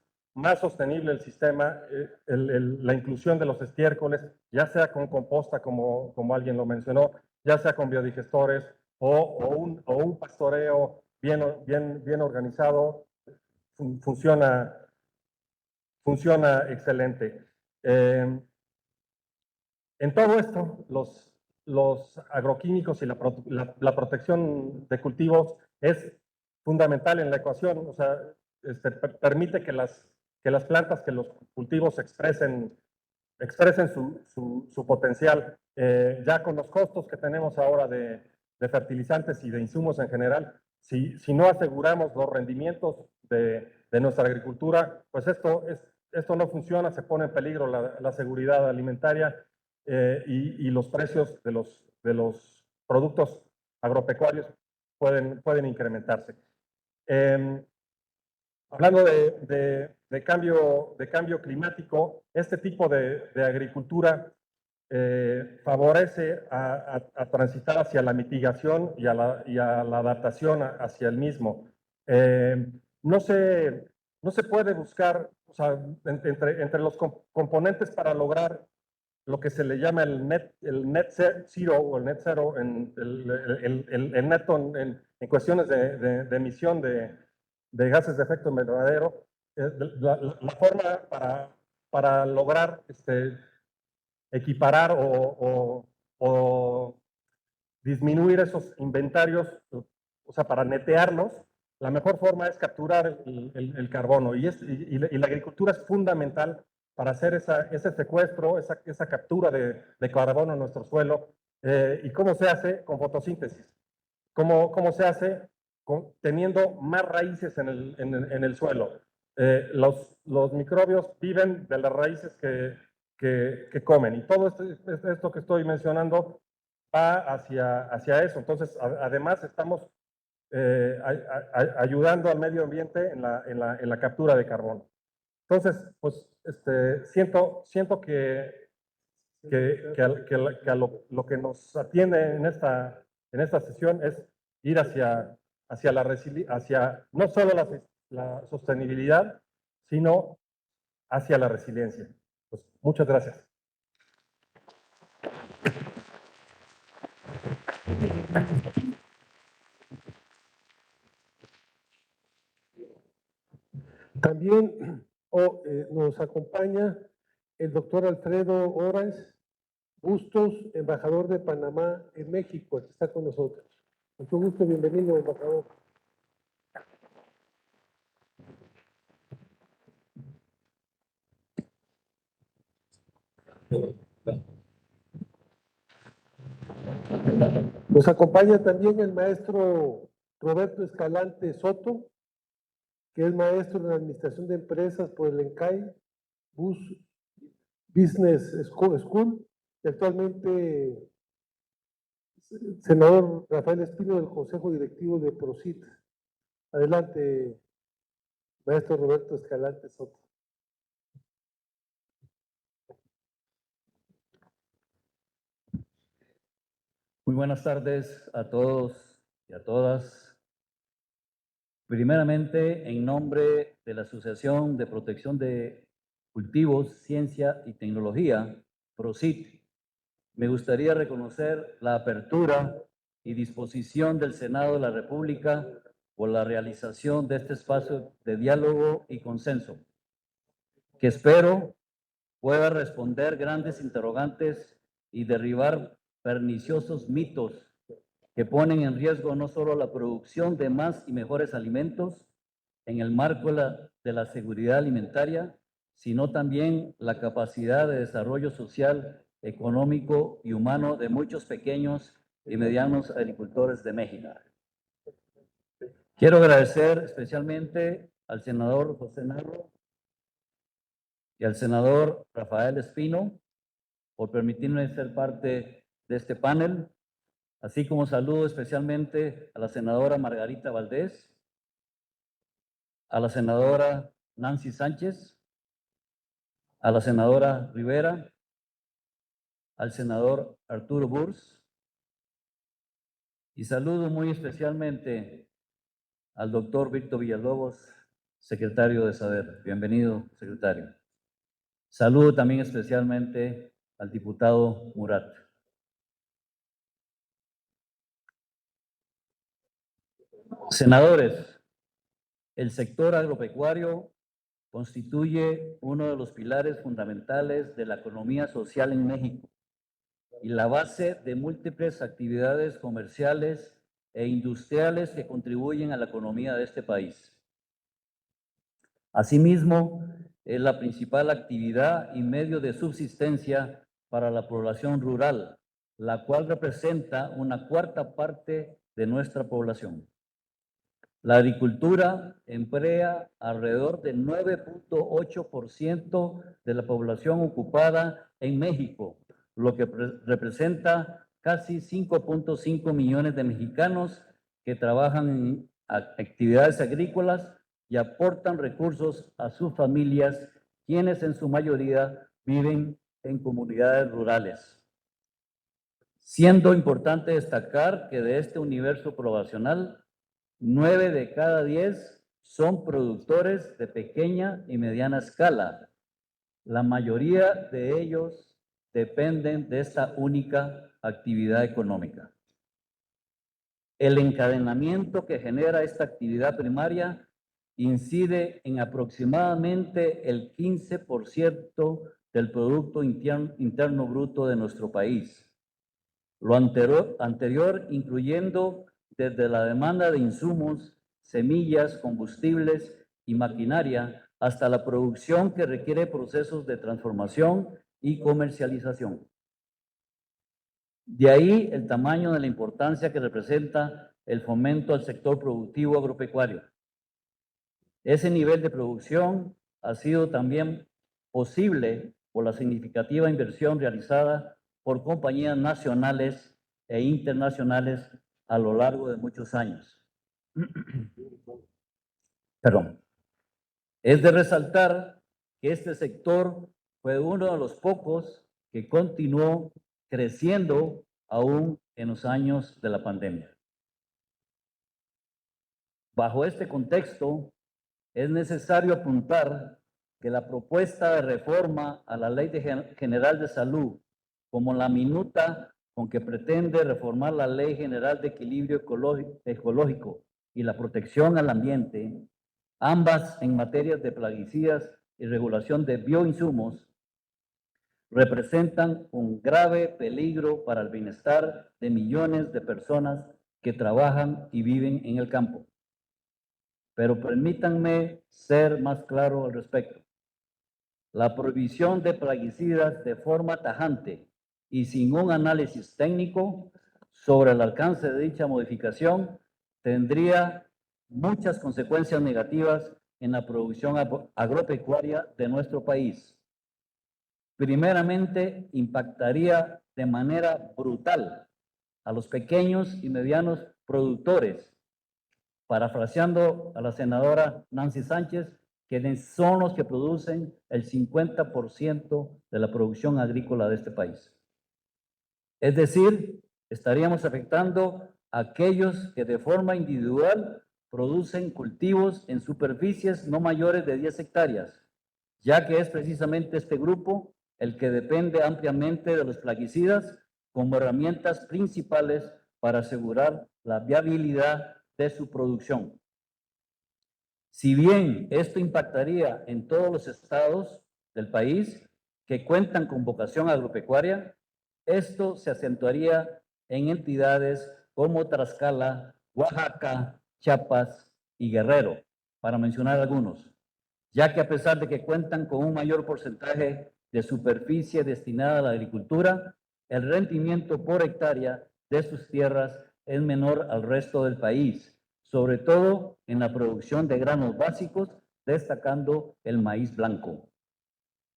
sostenible el sistema. La inclusión de los estiércoles, ya sea con composta, como alguien lo mencionó, ya sea con biodigestores o un pastoreo bien organizado, funciona excelente. En todo esto, los agroquímicos y la protección de cultivos es fundamental en la ecuación. O sea, permite que las plantas, que los cultivos expresen su potencial. Ya con los costos que tenemos ahora de fertilizantes y de insumos en general, si no aseguramos los rendimientos de nuestra agricultura, pues esto no funciona, se pone en peligro la seguridad alimentaria y los precios de los productos agropecuarios pueden incrementarse. Hablando de cambio climático, este tipo de agricultura favorece a transitar hacia la mitigación y a la adaptación hacia el mismo. No se puede buscar, o sea, entre los componentes para lograr lo que se le llama el net zero o el net zero, el neto en cuestiones de emisión de gases de efecto invernadero. La forma para lograr equiparar o disminuir esos inventarios, o sea, para netearlos, la mejor forma es capturar el carbono. Y la agricultura es fundamental para hacer ese secuestro, esa captura de carbono en nuestro suelo. ¿Y cómo se hace? Con fotosíntesis. ¿Cómo se hace? Teniendo más raíces en el suelo. Los microbios viven de las raíces que comen. Y todo esto que estoy mencionando va hacia eso. Entonces, además, estamos ayudando al medio ambiente en la captura de carbono. Entonces, pues, siento que a lo que nos atiende en esta sesión es ir hacia no solo la sostenibilidad, sino hacia la resiliencia. Pues, muchas gracias. También nos acompaña el doctor Alfredo Orange Bustos, embajador de Panamá en México, que está con nosotros. Mucho gusto, bienvenido, embajador. Nos acompaña también el maestro Roberto Escalante Soto, que es maestro en Administración de Empresas por el ENCAI Business School, y actualmente senador Rafael Espino del Consejo Directivo de PROCIT. Adelante, maestro Roberto Escalante Soto. Muy buenas tardes a todos y a todas. Primeramente, en nombre de la Asociación de Protección de Cultivos, Ciencia y Tecnología, PROCIT, me gustaría reconocer la apertura y disposición del Senado de la República por la realización de este espacio de diálogo y consenso, que espero pueda responder grandes interrogantes y derribar perniciosos mitos que ponen en riesgo no solo la producción de más y mejores alimentos en el marco de la seguridad alimentaria, sino también la capacidad de desarrollo social, económico y humano de muchos pequeños y medianos agricultores de México. Quiero agradecer especialmente al senador José Narro y al senador Rafael Espino por permitirme ser parte de este panel, así como saludo especialmente a la senadora Margarita Valdés, a la senadora Nancy Sánchez, a la senadora Rivera, al senador Arturo Burs, y saludo muy especialmente al doctor Víctor Villalobos, secretario de Saber. Bienvenido, secretario. Saludo también especialmente al diputado Murat. Senadores, el sector agropecuario constituye uno de los pilares fundamentales de la economía social en México y la base de múltiples actividades comerciales e industriales que contribuyen a la economía de este país. Asimismo, es la principal actividad y medio de subsistencia para la población rural, la cual representa una cuarta parte de nuestra población. La agricultura emplea alrededor del 9.8% de la población ocupada en México, lo que representa casi 5.5 millones de mexicanos que trabajan en actividades agrícolas y aportan recursos a sus familias, quienes en su mayoría viven en comunidades rurales. Siendo importante destacar que de este universo poblacional, 9 de cada 10 son productores de pequeña y mediana escala. La mayoría de ellos dependen de esta única actividad económica. El encadenamiento que genera esta actividad primaria incide en aproximadamente el 15% del Producto Interno Bruto de nuestro país. Lo anterior incluyendo desde la demanda de insumos, semillas, combustibles y maquinaria, hasta la producción que requiere procesos de transformación y comercialización. De ahí el tamaño de la importancia que representa el fomento al sector productivo agropecuario. Ese nivel de producción ha sido también posible por la significativa inversión realizada por compañías nacionales e internacionales a lo largo de muchos años. Perdón. Es de resaltar que este sector fue uno de los pocos que continuó creciendo aún en los años de la pandemia. Bajo este contexto, es necesario apuntar que la propuesta de reforma a la Ley General de Salud, como la minuta con que pretende reformar la Ley General de Equilibrio Ecológico y la protección al ambiente, ambas en materias de plaguicidas y regulación de bioinsumos, representan un grave peligro para el bienestar de millones de personas que trabajan y viven en el campo. Pero permítanme ser más claro al respecto. La prohibición de plaguicidas de forma tajante y sin un análisis técnico sobre el alcance de dicha modificación tendría muchas consecuencias negativas en la producción agropecuaria de nuestro país. Primeramente, impactaría de manera brutal a los pequeños y medianos productores, parafraseando a la senadora Nancy Sánchez, quienes son los que producen el 50% de la producción agrícola de este país. Es decir, estaríamos afectando a aquellos que de forma individual producen cultivos en superficies no mayores de 10 hectáreas, ya que es precisamente este grupo el que depende ampliamente de los plaguicidas como herramientas principales para asegurar la viabilidad de su producción. Si bien esto impactaría en todos los estados del país que cuentan con vocación agropecuaria, esto se acentuaría en entidades como Tlaxcala, Oaxaca, Chiapas y Guerrero, para mencionar algunos, ya que a pesar de que cuentan con un mayor porcentaje de superficie destinada a la agricultura, el rendimiento por hectárea de sus tierras es menor al resto del país, sobre todo en la producción de granos básicos, destacando el maíz blanco.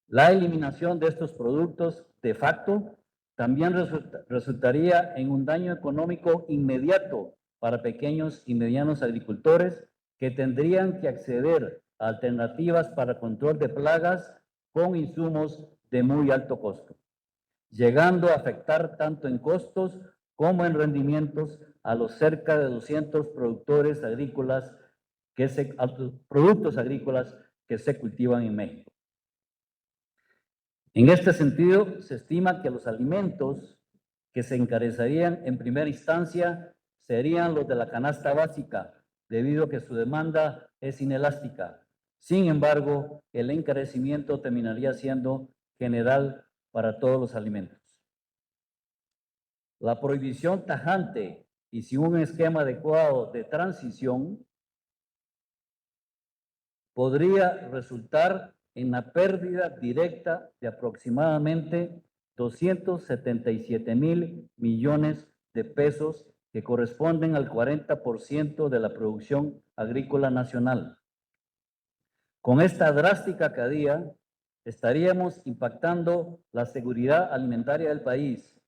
La eliminación de estos productos de facto también resultaría en un daño económico inmediato para pequeños y medianos agricultores que tendrían que acceder a alternativas para control de plagas con insumos de muy alto costo, llegando a afectar tanto en costos como en rendimientos a los cerca de 200 productos agrícolas que se cultivan en México. En este sentido, se estima que los alimentos que se encarecerían en primera instancia serían los de la canasta básica, debido a que su demanda es inelástica. Sin embargo, el encarecimiento terminaría siendo general para todos los alimentos. La prohibición tajante y sin un esquema adecuado de transición podría resultar en la pérdida directa de aproximadamente 277,000 millones de pesos que corresponden al 40% de la producción agrícola nacional. Con esta drástica caída, estaríamos impactando la seguridad alimentaria del país.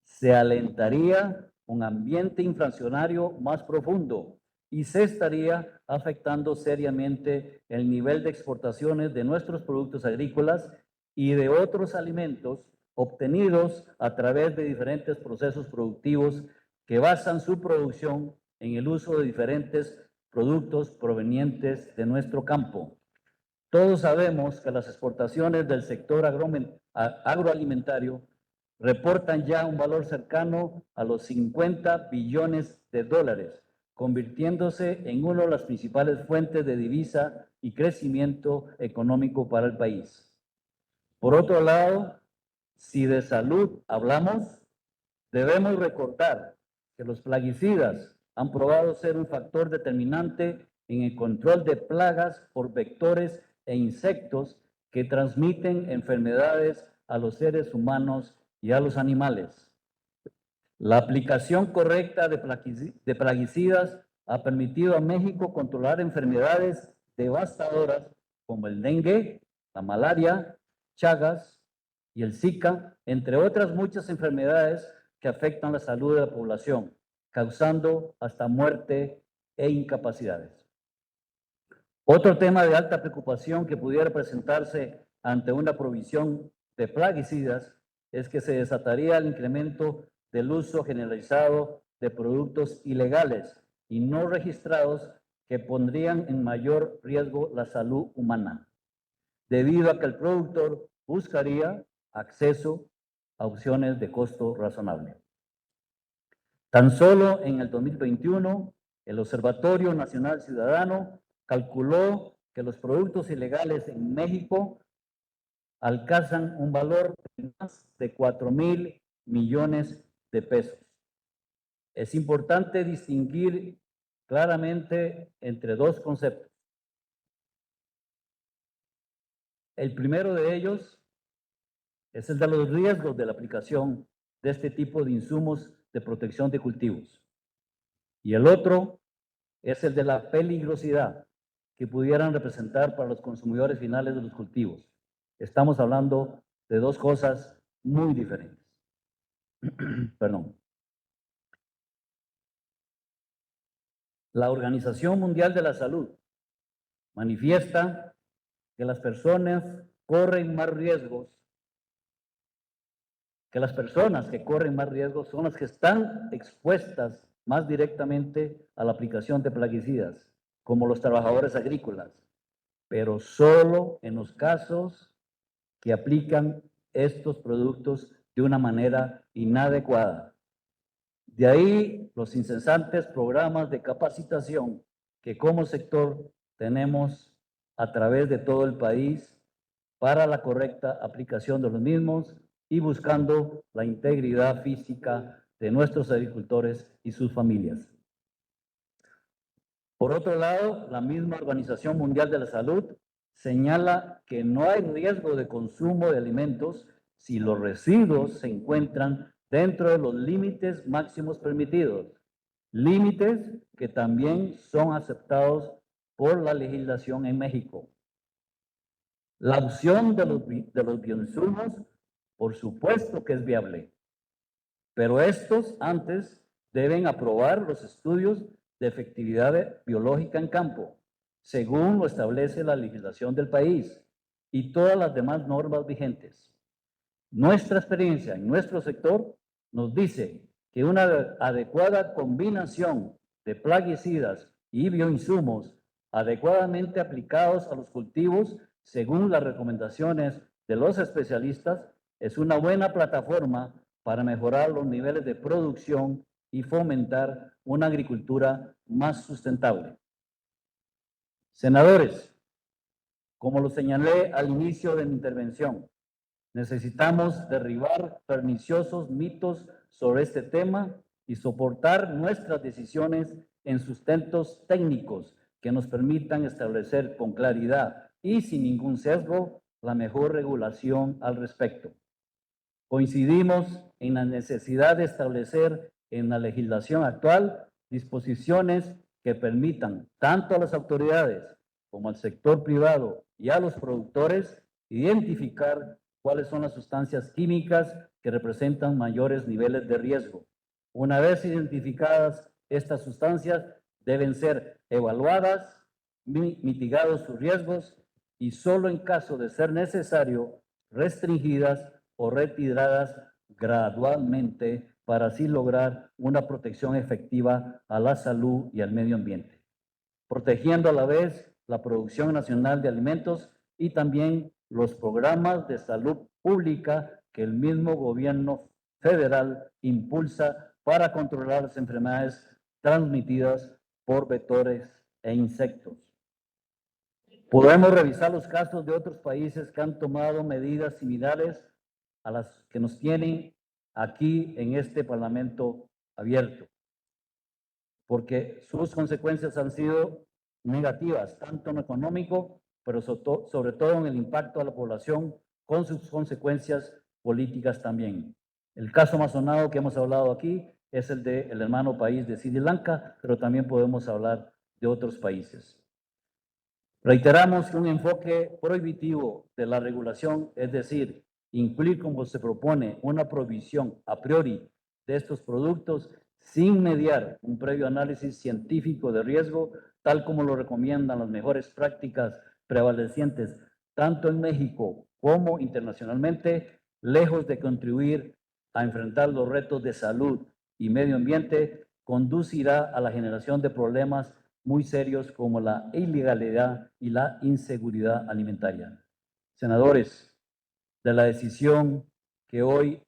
Se alentaría un ambiente inflacionario más profundo y se estaría afectando seriamente el nivel de exportaciones de nuestros productos agrícolas y de otros alimentos obtenidos a través de diferentes procesos productivos que basan su producción en el uso de diferentes productos provenientes de nuestro campo. Todos sabemos que las exportaciones del sector agroalimentario reportan ya un valor cercano a los 50 billones de dólares, convirtiéndose en una de las principales fuentes de divisa y crecimiento económico para el país. Por otro lado, si de salud hablamos, debemos recordar que los plaguicidas han probado ser un factor determinante en el control de plagas por vectores e insectos que transmiten enfermedades a los seres humanos y a los animales. La aplicación correcta de plaguicidas ha permitido a México controlar enfermedades devastadoras como el dengue, la malaria, Chagas y el Zika, entre otras muchas enfermedades que afectan la salud de la población, causando hasta muerte e incapacidades. Otro tema de alta preocupación que pudiera presentarse ante una provisión de plaguicidas es que se desataría el incremento del uso generalizado de productos ilegales y no registrados que pondrían en mayor riesgo la salud humana, debido a que el productor buscaría acceso a opciones de costo razonable. Tan solo en el 2021, el Observatorio Nacional Ciudadano calculó que los productos ilegales en México alcanzan un valor de más de 4,000 millones de pesos. Es importante distinguir claramente entre dos conceptos. El primero de ellos es el de los riesgos de la aplicación de este tipo de insumos de protección de cultivos. Y el otro es el de la peligrosidad que pudieran representar para los consumidores finales de los cultivos. Estamos hablando de dos cosas muy diferentes. Perdón. La Organización Mundial de la Salud manifiesta que las personas corren más riesgos, que las personas que corren más riesgos son las que están expuestas más directamente a la aplicación de plaguicidas, como los trabajadores agrícolas, pero solo en los casos que aplican estos productos de una manera inadecuada. De ahí los incesantes programas de capacitación que como sector tenemos a través de todo el país para la correcta aplicación de los mismos y buscando la integridad física de nuestros agricultores y sus familias. Por otro lado, la misma Organización Mundial de la Salud señala que no hay riesgo de consumo de alimentos si los residuos se encuentran dentro de los límites máximos permitidos, límites que también son aceptados por la legislación en México. La opción de los bioinsumos, por supuesto que es viable, pero estos antes deben aprobar los estudios de efectividad biológica en campo, según lo establece la legislación del país y todas las demás normas vigentes. Nuestra experiencia en nuestro sector nos dice que una adecuada combinación de plaguicidas y bioinsumos adecuadamente aplicados a los cultivos según las recomendaciones de los especialistas es una buena plataforma para mejorar los niveles de producción y fomentar una agricultura más sustentable. Senadores, como lo señalé al inicio de mi intervención, necesitamos derribar perniciosos mitos sobre este tema y soportar nuestras decisiones en sustentos técnicos que nos permitan establecer con claridad y sin ningún sesgo la mejor regulación al respecto. Coincidimos en la necesidad de establecer en la legislación actual disposiciones que permitan tanto a las autoridades como al sector privado y a los productores identificar cuáles son las sustancias químicas que representan mayores niveles de riesgo. Una vez identificadas estas sustancias, deben ser evaluadas, mitigados sus riesgos y solo en caso de ser necesario, restringidas o retiradas gradualmente para así lograr una protección efectiva a la salud y al medio ambiente, protegiendo a la vez la producción nacional de alimentos y también los programas de salud pública que el mismo gobierno federal impulsa para controlar las enfermedades transmitidas por vectores e insectos. Podemos revisar los casos de otros países que han tomado medidas similares a las que nos tienen aquí en este Parlamento abierto, porque sus consecuencias han sido negativas, tanto en lo económico, pero sobre todo en el impacto a la población, con sus consecuencias políticas también. El caso más sonado que hemos hablado aquí es el del hermano país de Sri Lanka, pero también podemos hablar de otros países. Reiteramos que un enfoque prohibitivo de la regulación, es decir, incluir como se propone una prohibición a priori de estos productos sin mediar un previo análisis científico de riesgo, tal como lo recomiendan las mejores prácticas prevalecientes tanto en México como internacionalmente, lejos de contribuir a enfrentar los retos de salud y medio ambiente, conducirá a la generación de problemas muy serios como la ilegalidad y la inseguridad alimentaria. Senadores, de la decisión que hoy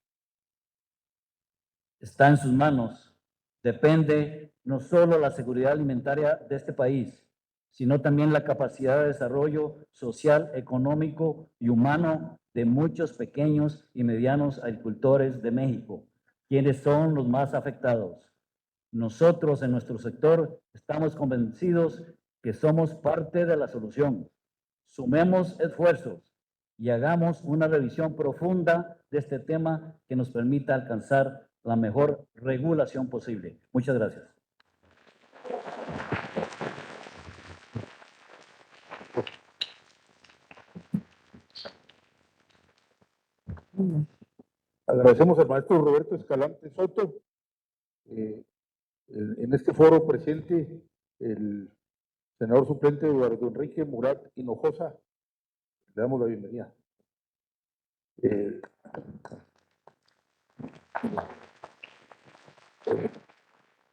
está en sus manos depende no solo la seguridad alimentaria de este país, sino también la capacidad de desarrollo social, económico y humano de muchos pequeños y medianos agricultores de México, quienes son los más afectados. Nosotros en nuestro sector estamos convencidos que somos parte de la solución. Sumemos esfuerzos y hagamos una revisión profunda de este tema que nos permita alcanzar la mejor regulación posible. Muchas gracias. Agradecemos al maestro Roberto Escalante Soto. En este foro presente el senador suplente Eduardo Enrique Murat Hinojosa. Le damos la bienvenida.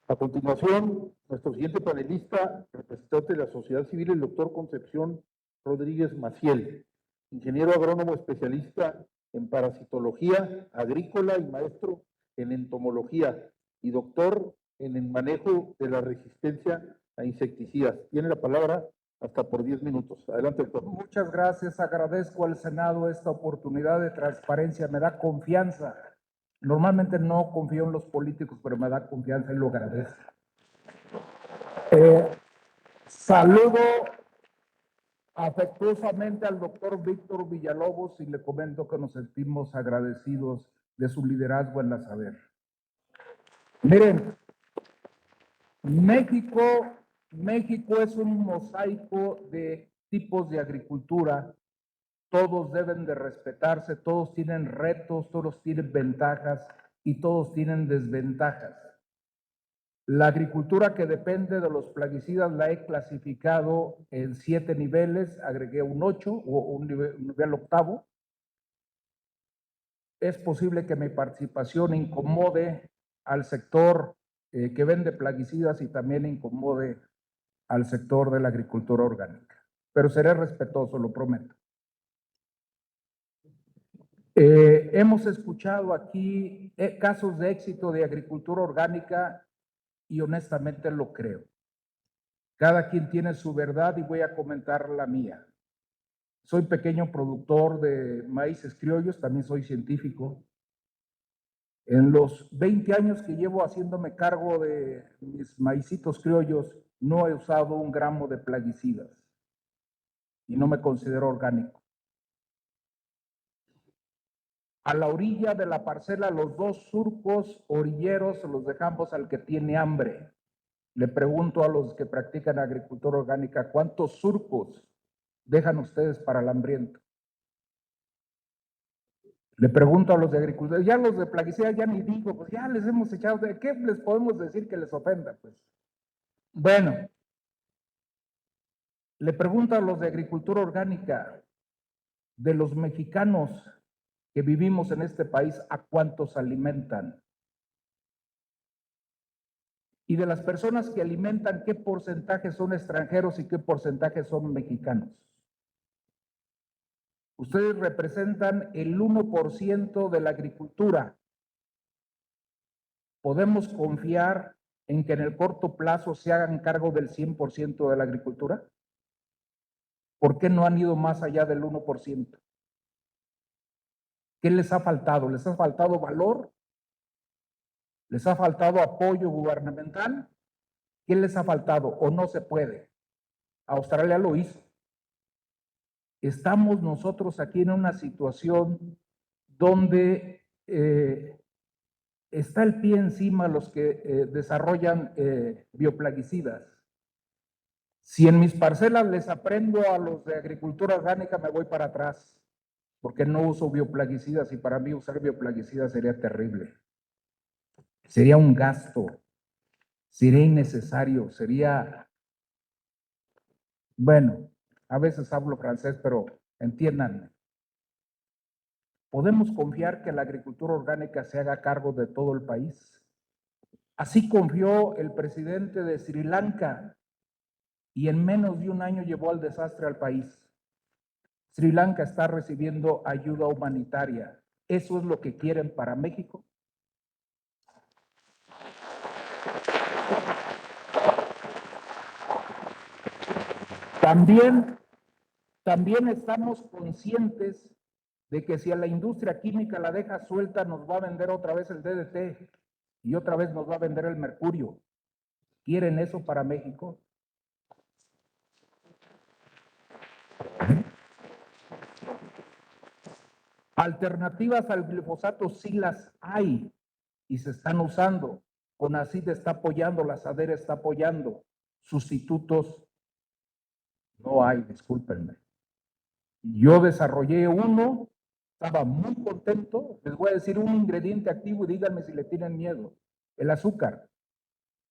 A continuación, nuestro siguiente panelista, representante de la sociedad civil, el doctor Concepción Rodríguez Maciel, ingeniero agrónomo especialista en parasitología agrícola y maestro en entomología y doctor en el manejo de la resistencia a insecticidas. Tiene la palabra hasta por 10 minutos. Adelante, doctor. Muchas gracias. Agradezco al Senado esta oportunidad de transparencia. Me da confianza. Normalmente no confío en los políticos, pero me da confianza y lo agradezco. Saludo afectuosamente al doctor Víctor Villalobos y le comento que nos sentimos agradecidos de su liderazgo en la saber. Miren, México es un mosaico de tipos de agricultura. Todos deben de respetarse, todos tienen retos, todos tienen ventajas y todos tienen desventajas. La agricultura que depende de los plaguicidas la he clasificado en 7 niveles, agregué un 8 o un nivel octavo. Es posible que mi participación incomode al sector que vende plaguicidas y también incomode al sector de la agricultura orgánica, pero seré respetuoso, lo prometo. Hemos escuchado aquí casos de éxito de agricultura orgánica y honestamente lo creo. Cada quien tiene su verdad y voy a comentar la mía. Soy pequeño productor de maíces criollos, también soy científico. En los 20 años que llevo haciéndome cargo de mis maicitos criollos, no he usado un gramo de plaguicidas y no me considero orgánico. A la orilla de la parcela, los 2 surcos orilleros los dejamos al que tiene hambre. Le pregunto a los que practican agricultura orgánica, ¿cuántos surcos dejan ustedes para el hambriento? Le pregunto a los de agricultura, ya los de plaguicida ya ni digo, pues ya les hemos echado, ¿de qué les podemos decir que les ofenda? Pues bueno, le pregunto a los de agricultura orgánica, de los mexicanos que vivimos en este país, ¿a cuántos alimentan? Y de las personas que alimentan, ¿qué porcentaje son extranjeros y qué porcentaje son mexicanos? Ustedes representan el 1% de la agricultura. ¿Podemos confiar en que en el corto plazo se hagan cargo del 100% de la agricultura? ¿Por qué no han ido más allá del 1%? ¿Qué les ha faltado? ¿Les ha faltado valor? ¿Les ha faltado apoyo gubernamental? ¿Qué les ha faltado? ¿O no se puede? Australia lo hizo. Estamos nosotros aquí en una situación donde está el pie encima los que desarrollan bioplaguicidas. Si en mis parcelas les aprendo a los de agricultura orgánica, me voy para atrás, porque no uso bioplaguicidas y para mí usar bioplaguicidas sería terrible. Sería un gasto, sería innecesario, sería, bueno, a veces hablo francés, pero entiéndanme. ¿Podemos confiar que la agricultura orgánica se haga cargo de todo el país? Así confió el presidente de Sri Lanka y en menos de un año llevó al desastre al país. Sri Lanka está recibiendo ayuda humanitaria. ¿Eso es lo que quieren para México? También estamos conscientes de que si a la industria química la deja suelta, nos va a vender otra vez el DDT y otra vez nos va a vender el mercurio. ¿Quieren eso para México? Alternativas al glifosato sí las hay y se están usando. CONACYT está apoyando, la SADER está apoyando. Sustitutos no hay, discúlpenme. Yo desarrollé uno, estaba muy contento. Les voy a decir un ingrediente activo y díganme si le tienen miedo. El azúcar.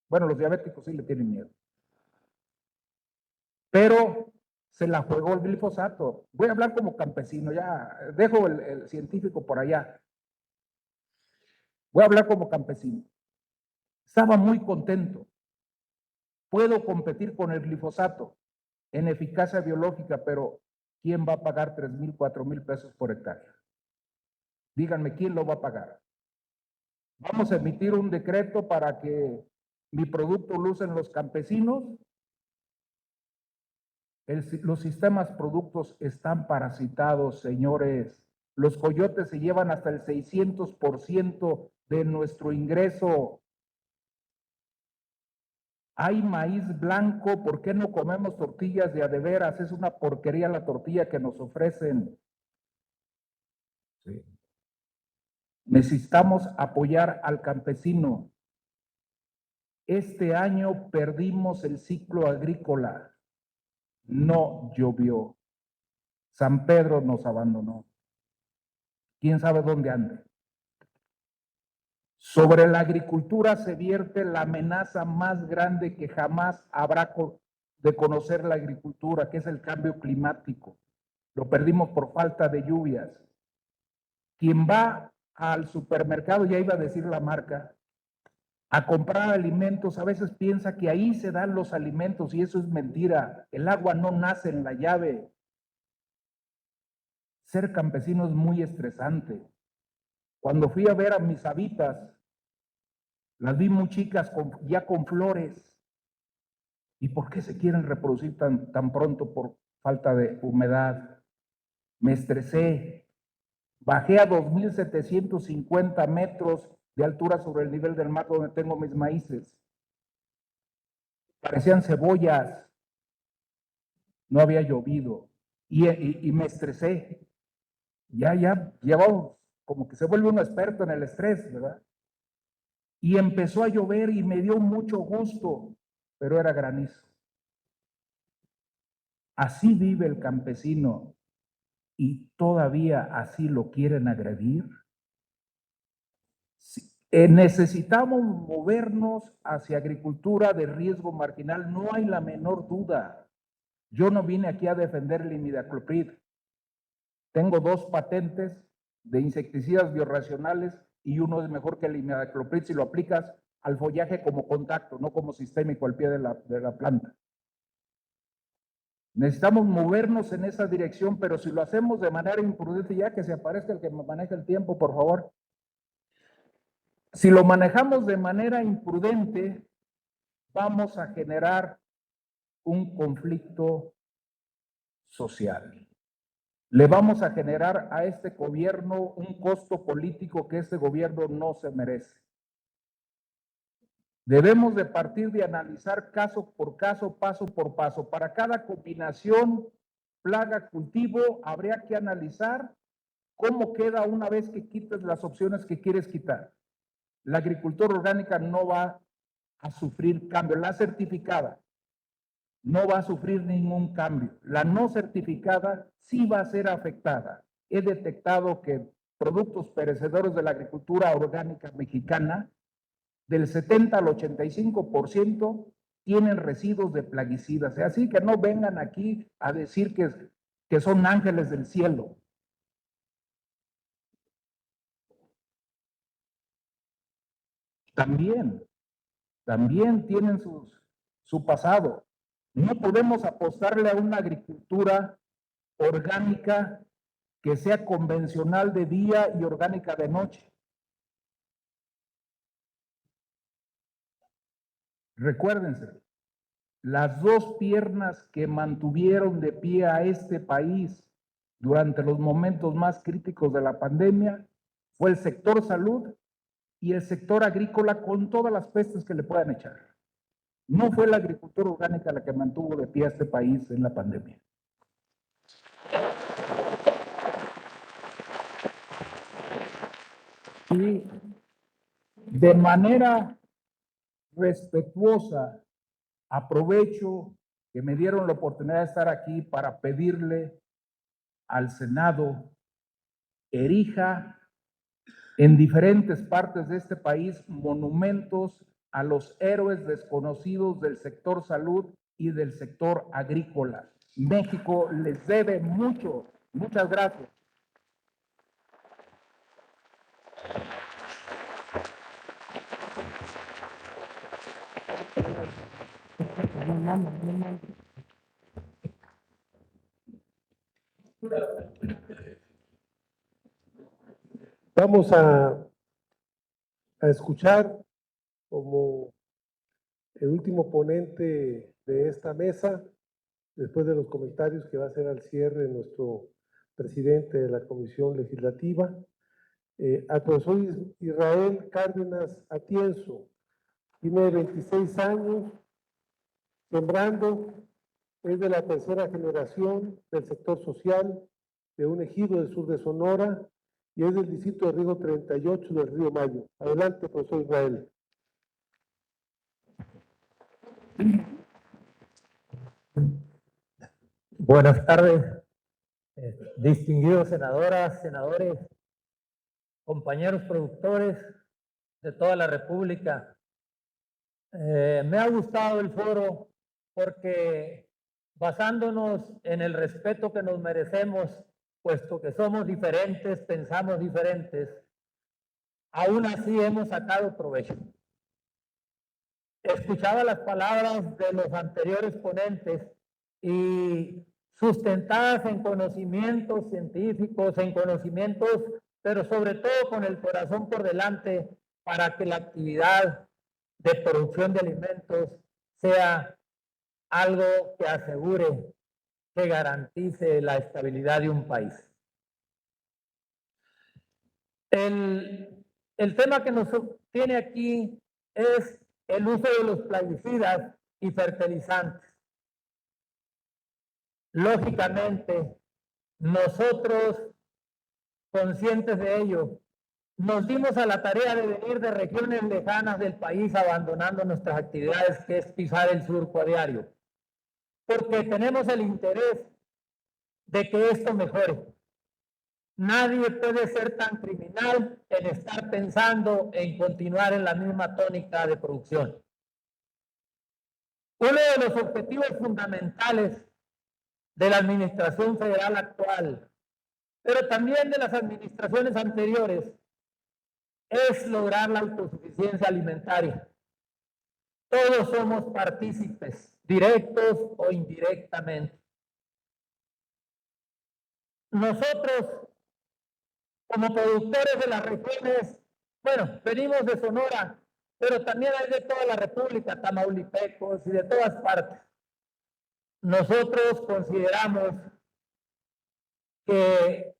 Bueno, los diabéticos sí le tienen miedo. Pero se la jugó el glifosato. Voy a hablar como campesino, ya dejo el científico por allá. Voy a hablar como campesino. Estaba muy contento. Puedo competir con el glifosato en eficacia biológica, pero ¿quién va a pagar 3,000, 4,000 pesos por hectárea? Díganme, ¿quién lo va a pagar? Vamos a emitir un decreto para que mi producto lo usen los campesinos. Los sistemas productos están parasitados, señores. Los coyotes se llevan hasta el 600% de nuestro ingreso. Hay maíz blanco, ¿por qué no comemos tortillas de a de veras? Es una porquería la tortilla que nos ofrecen. Sí. Necesitamos apoyar al campesino. Este año perdimos el ciclo agrícola. No llovió. San Pedro nos abandonó. ¿Quién sabe dónde anda? Sobre la agricultura se vierte la amenaza más grande que jamás habrá de conocer la agricultura, que es el cambio climático. Lo perdimos por falta de lluvias. Quien va al supermercado, ya iba a decir la marca, a comprar alimentos, a veces piensa que ahí se dan los alimentos y eso es mentira. El agua no nace en la llave. Ser campesino es muy estresante. Cuando fui a ver a mis habitas, las vi muy chicas ya con flores. ¿Y por qué se quieren reproducir tan pronto por falta de humedad? Me estresé. Bajé a 2,750 metros de altura sobre el nivel del mar donde tengo mis maíces. Parecían cebollas. No había llovido. Y me estresé. Ya llevamos, como que se vuelve un experto en el estrés, ¿verdad? Y empezó a llover y me dio mucho gusto, pero era granizo. Así vive el campesino y todavía así lo quieren agredir. Necesitamos movernos hacia agricultura de riesgo marginal, no hay la menor duda. Yo no vine aquí a defender el imidacloprid. Tengo 2 patentes de insecticidas biorracionales y uno es mejor que el imidacloprid si lo aplicas al follaje como contacto, no como sistémico al pie de la planta. Necesitamos movernos en esa dirección, pero si lo hacemos de manera imprudente, ya que se aparezca el que me maneja el tiempo, por favor. Si lo manejamos de manera imprudente, vamos a generar un conflicto social. Le vamos a generar a este gobierno un costo político que este gobierno no se merece. Debemos de partir de analizar caso por caso, paso por paso. Para cada combinación plaga-cultivo habría que analizar cómo queda una vez que quites las opciones que quieres quitar. La agricultura orgánica no va a sufrir cambio. La certificada no va a sufrir ningún cambio. La no certificada sí va a ser afectada. He detectado que productos perecederos de la agricultura orgánica mexicana, del 70 al 85% tienen residuos de plaguicidas. Así que no vengan aquí a decir que son ángeles del cielo. También tienen su pasado. No podemos apostarle a una agricultura orgánica que sea convencional de día y orgánica de noche. Recuérdense, las 2 piernas que mantuvieron de pie a este país durante los momentos más críticos de la pandemia fue el sector salud y el sector agrícola con todas las pestes que le puedan echar. No fue la agricultura orgánica la que mantuvo de pie a este país en la pandemia. Y de manera respetuosa, aprovecho que me dieron la oportunidad de estar aquí para pedirle al Senado erija en diferentes partes de este país monumentos a los héroes desconocidos del sector salud y del sector agrícola. México les debe mucho. Muchas gracias. Vamos a escuchar como el último ponente de esta mesa, después de los comentarios que va a hacer al cierre nuestro presidente de la Comisión Legislativa, al profesor Israel Cárdenas Atienzo. Tiene 26 años sembrando, es de la 3ª generación del sector social de un ejido del sur de Sonora y es del distrito de Riego 38 del Río Mayo. Adelante, profesor Israel. Buenas tardes, distinguidos senadoras, senadores, compañeros productores de toda la República. Me ha gustado el foro porque, basándonos en el respeto que nos merecemos, puesto que somos diferentes, pensamos diferentes, aún así hemos sacado provecho. Escuchaba las palabras de los anteriores ponentes y sustentadas en conocimientos científicos, en conocimientos, pero sobre todo con el corazón por delante, para que la actividad de producción de alimentos sea algo que asegure, que garantice la estabilidad de un país. El tema que nos tiene aquí es el uso de los plaguicidas y fertilizantes. Lógicamente, nosotros, conscientes de ello, nos dimos a la tarea de venir de regiones lejanas del país abandonando nuestras actividades, que es pisar el surco a diario, porque tenemos el interés de que esto mejore. Nadie puede ser tan criminal en estar pensando en continuar en la misma tónica de producción. Uno de los objetivos fundamentales de la administración federal actual, pero también de las administraciones anteriores, es lograr la autosuficiencia alimentaria. Todos somos partícipes, directos o indirectamente. Nosotros, como productores de las regiones, bueno, venimos de Sonora, pero también hay de toda la República, tamaulipecos y de todas partes. Nosotros consideramos que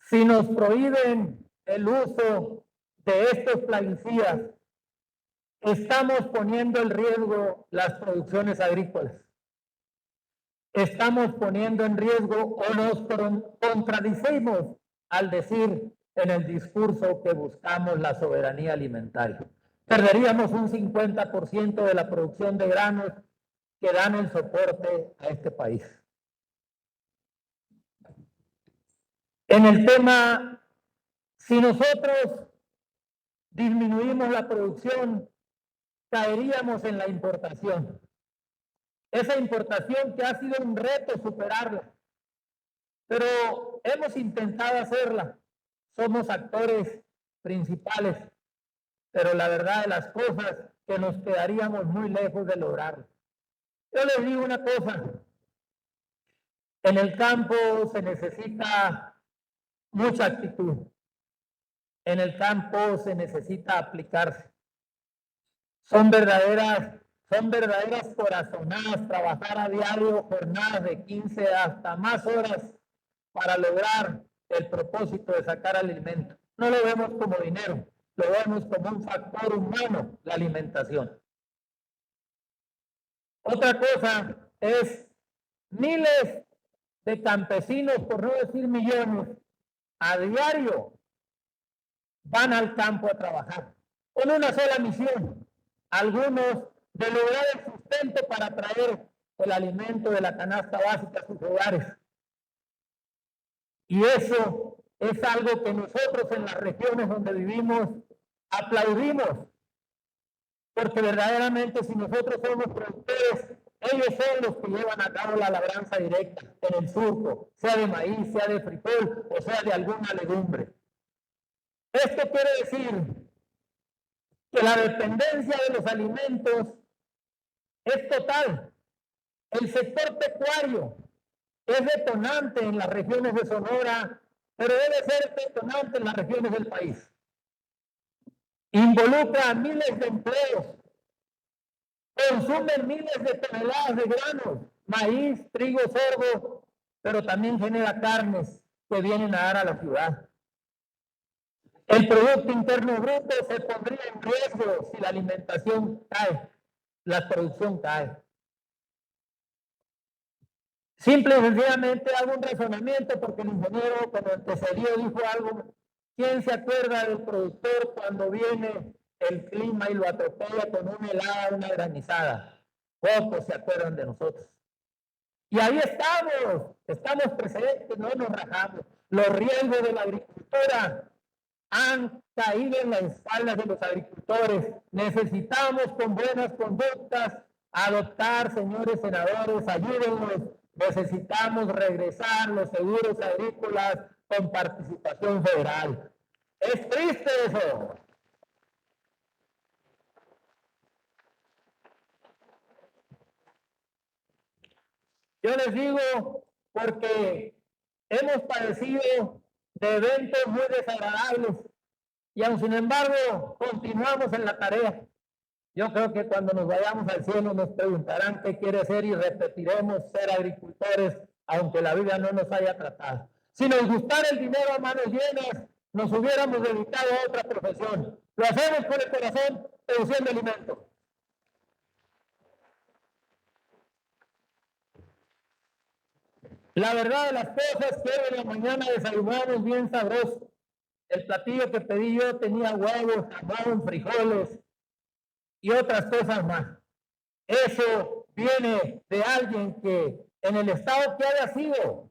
si nos prohíben el uso de estos plaguicidas, estamos poniendo en riesgo las producciones agrícolas. Estamos poniendo en riesgo o nos contradicimos al decir en el discurso que buscamos la soberanía alimentaria. Perderíamos un 50% de la producción de granos que dan el soporte a este país. En el tema, si nosotros disminuimos la producción, caeríamos en la importación. Esa importación que ha sido un reto superarla, pero hemos intentado hacerla. Somos actores principales, pero la verdad de las cosas que nos quedaríamos muy lejos de lograrlo. Yo les digo una cosa, en el campo se necesita mucha actitud, en el campo se necesita aplicarse. Son verdaderas corazonadas, trabajar a diario, jornadas de 15 hasta más horas para lograr el propósito de sacar alimento. No lo vemos como dinero, lo vemos como un factor humano, la alimentación. Otra cosa es miles de campesinos, por no decir millones, a diario van al campo a trabajar con una sola misión, algunos de lograr el sustento para traer el alimento de la canasta básica a sus hogares. Y eso es algo que nosotros en las regiones donde vivimos aplaudimos, porque verdaderamente si nosotros somos productores, ellos son los que llevan a cabo la labranza directa en el surco, sea de maíz, sea de frijol o sea de alguna legumbre. Esto quiere decir que la dependencia de los alimentos es total. El sector pecuario es detonante en las regiones de Sonora, pero debe ser detonante en las regiones del país. Involucra a miles de empleos, consume miles de toneladas de granos, maíz, trigo, sorgo, pero también genera carnes que vienen a dar a la ciudad. El Producto Interno Bruto se pondría en riesgo si la alimentación cae, la producción cae. Simple y sencillamente hago un razonamiento porque el ingeniero cuando antecedió dijo algo. ¿Quién se acuerda del productor cuando viene el clima y lo atropella con una helada, una granizada? Pocos se acuerdan de nosotros. Y ahí estamos presentes, no nos rajamos. Los riesgos de la agricultura han caído en las espaldas de los agricultores. Necesitamos con buenas conductas adoptar, señores senadores, ayúdennos. Necesitamos regresar los seguros agrícolas con participación federal. Es triste eso. Yo les digo porque hemos padecido de eventos muy desagradables y aun sin embargo continuamos en la tarea. Yo creo que cuando nos vayamos al cielo nos preguntarán qué quiere ser y repetiremos ser agricultores, aunque la vida no nos haya tratado. Si nos gustara el dinero a manos llenas, nos hubiéramos dedicado a otra profesión. Lo hacemos por el corazón, produciendo alimentos. La verdad de las cosas que hoy en la mañana desayunamos bien sabroso. El platillo que pedí yo tenía huevos, jamón, frijoles y otras cosas más. Eso viene de alguien que en el estado que haya sido,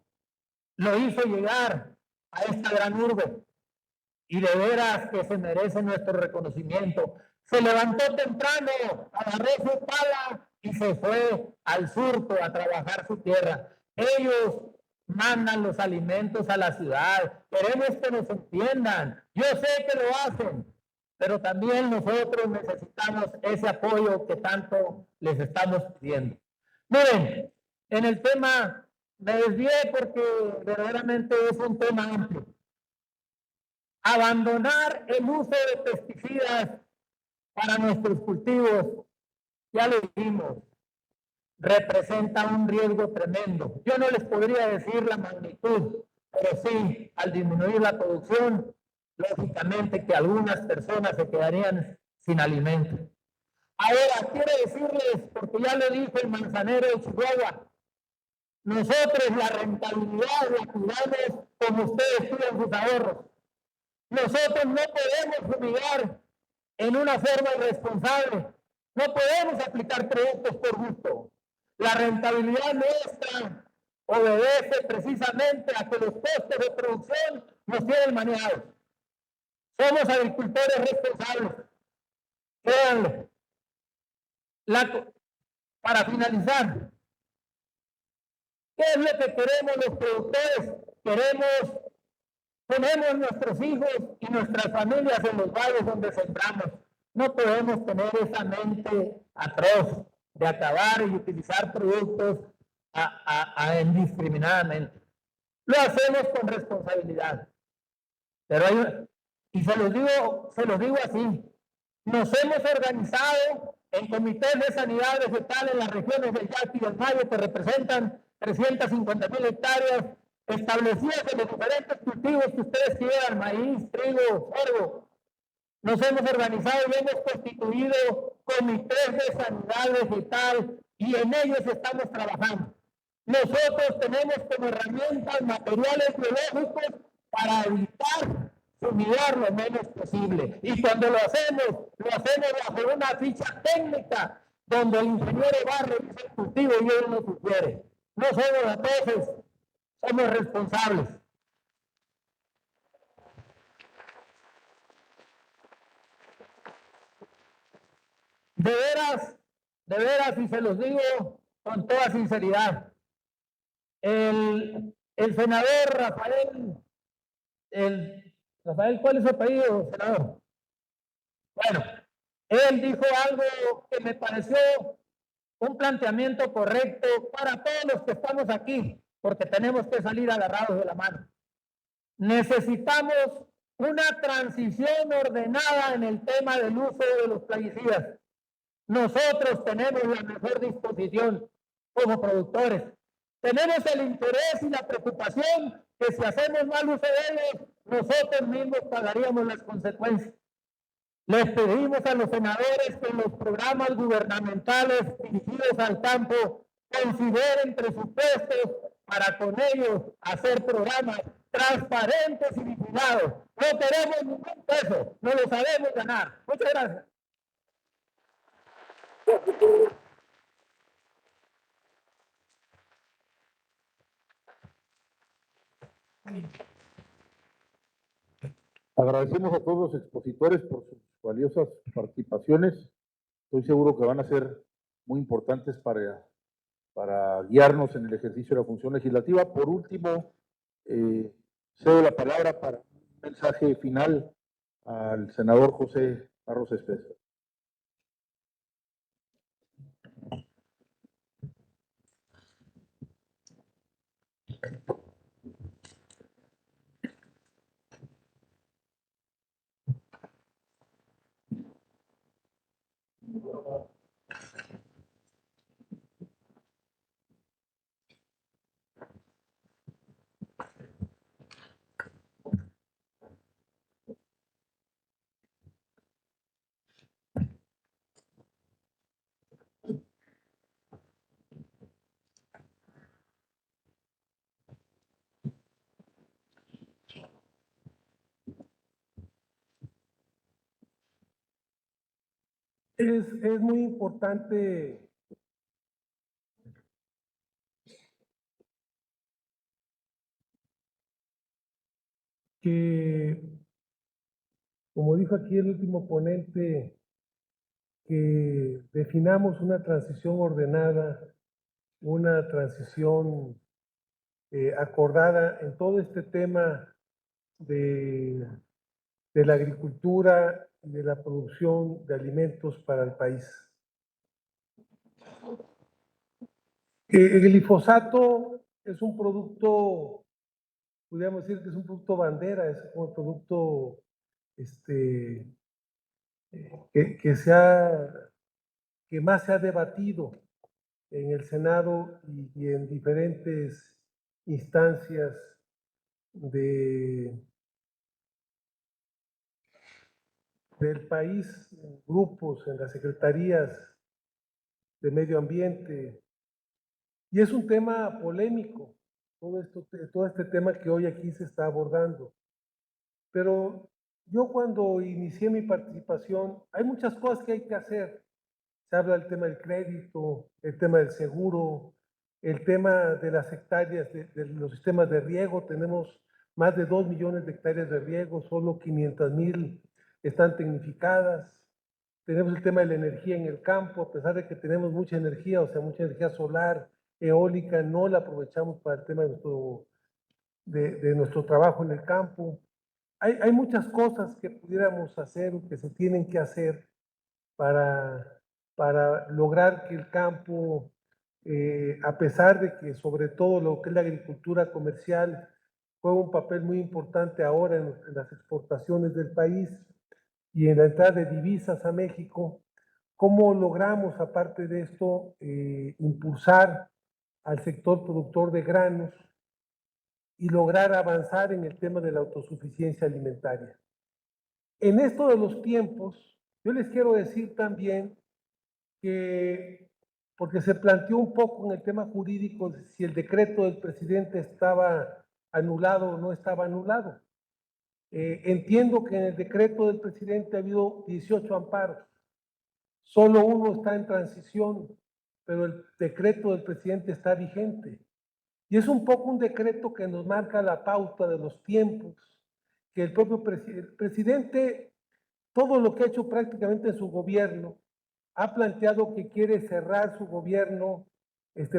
lo hizo llegar a esta gran urbe. Y de veras que se merece nuestro reconocimiento. Se levantó temprano, agarró su pala y se fue al surco a trabajar su tierra. Ellos mandan los alimentos a la ciudad. Queremos que nos entiendan. Yo sé que lo hacen, pero también nosotros necesitamos ese apoyo que tanto les estamos pidiendo. Miren, en el tema me desvié porque verdaderamente es un tema amplio. Abandonar el uso de pesticidas para nuestros cultivos, ya lo dijimos, representa un riesgo tremendo. Yo no les podría decir la magnitud, pero sí, al disminuir la producción, lógicamente que algunas personas se quedarían sin alimento. Ahora, quiero decirles, porque ya lo dijo el manzanero de Chihuahua, nosotros la rentabilidad la cuidamos como ustedes cuidan sus ahorros. Nosotros no podemos fumigar en una forma irresponsable. No podemos aplicar productos por gusto. La rentabilidad nuestra obedece precisamente a que los costos de producción nos tienen manejados. Somos agricultores responsables. Créanlo. Para finalizar, ¿qué es lo que queremos los productores? Ponemos nuestros hijos y nuestras familias en los valles donde sembramos. No podemos tener esa mente atroz de acabar y utilizar productos indiscriminadamente. Lo hacemos con responsabilidad. Pero y se los digo así, nos hemos organizado en comités de sanidad vegetal en las regiones del Yaqui y del Mayo que representan 350,000 hectáreas establecidas en los diferentes cultivos que ustedes quieran, maíz, trigo, sorgo. Nos hemos organizado y hemos constituido comités de sanidad vegetal y en ellos estamos trabajando. Nosotros tenemos como herramientas materiales biológicos para evitar fumigar lo menos posible. Y cuando lo hacemos bajo una ficha técnica donde el ingeniero va a revisar el cultivo y él nos sugiere. No somos atroces, somos responsables. De veras, y se los digo con toda sinceridad, el senador Rafael, ¿cuál es su apellido, senador? Bueno, él dijo algo que me pareció un planteamiento correcto para todos los que estamos aquí, porque tenemos que salir agarrados de la mano. Necesitamos una transición ordenada en el tema del uso de los plaguicidas. Nosotros tenemos la mejor disposición como productores. Tenemos el interés y la preocupación que si hacemos mal uso de ellos, nosotros mismos pagaríamos las consecuencias. Les pedimos a los senadores que en los programas gubernamentales dirigidos al campo consideren presupuestos para con ellos hacer programas transparentes y vigilados. No queremos ningún peso, no lo sabemos ganar. Muchas gracias. Agradecemos a todos los expositores por sus valiosas participaciones. Estoy seguro que van a ser muy importantes para guiarnos en el ejercicio de la función legislativa. Por último, cedo la palabra para un mensaje final al senador José Barros Espesa. Es muy importante que, como dijo aquí el último ponente, que definamos una transición ordenada, una transición acordada en todo este tema de la agricultura y de la producción de alimentos para el país. El glifosato es un producto, podríamos decir que es un producto bandera, es un producto que más se ha debatido en el Senado y en diferentes instancias del país, en grupos, en las secretarías de medio ambiente. Y es un tema polémico, todo este tema que hoy aquí se está abordando. Pero yo cuando inicié mi participación, hay muchas cosas que hay que hacer. Se habla del tema del crédito, el tema del seguro, el tema de las hectáreas, de los sistemas de riego. Tenemos más de 2 millones de hectáreas de riego, solo 500,000 están tecnificadas. Tenemos el tema de la energía en el campo, a pesar de que tenemos mucha energía, o sea, mucha energía solar, eólica, no la aprovechamos para el tema de nuestro trabajo en el campo. Hay muchas cosas que pudiéramos hacer o que se tienen que hacer para lograr que el campo, a pesar de que sobre todo lo que es la agricultura comercial, juega un papel muy importante ahora en las exportaciones del país y en la entrada de divisas a México, ¿cómo logramos, aparte de esto, impulsar al sector productor de granos y lograr avanzar en el tema de la autosuficiencia alimentaria? En esto de los tiempos, yo les quiero decir también que, porque se planteó un poco en el tema jurídico si el decreto del presidente estaba anulado o no estaba anulado. Entiendo que en el decreto del presidente ha habido 18 amparos, solo uno está en transición, pero el decreto del presidente está vigente. Y es un poco un decreto que nos marca la pauta de los tiempos, que el propio presidente, todo lo que ha hecho prácticamente en su gobierno, ha planteado que quiere cerrar su gobierno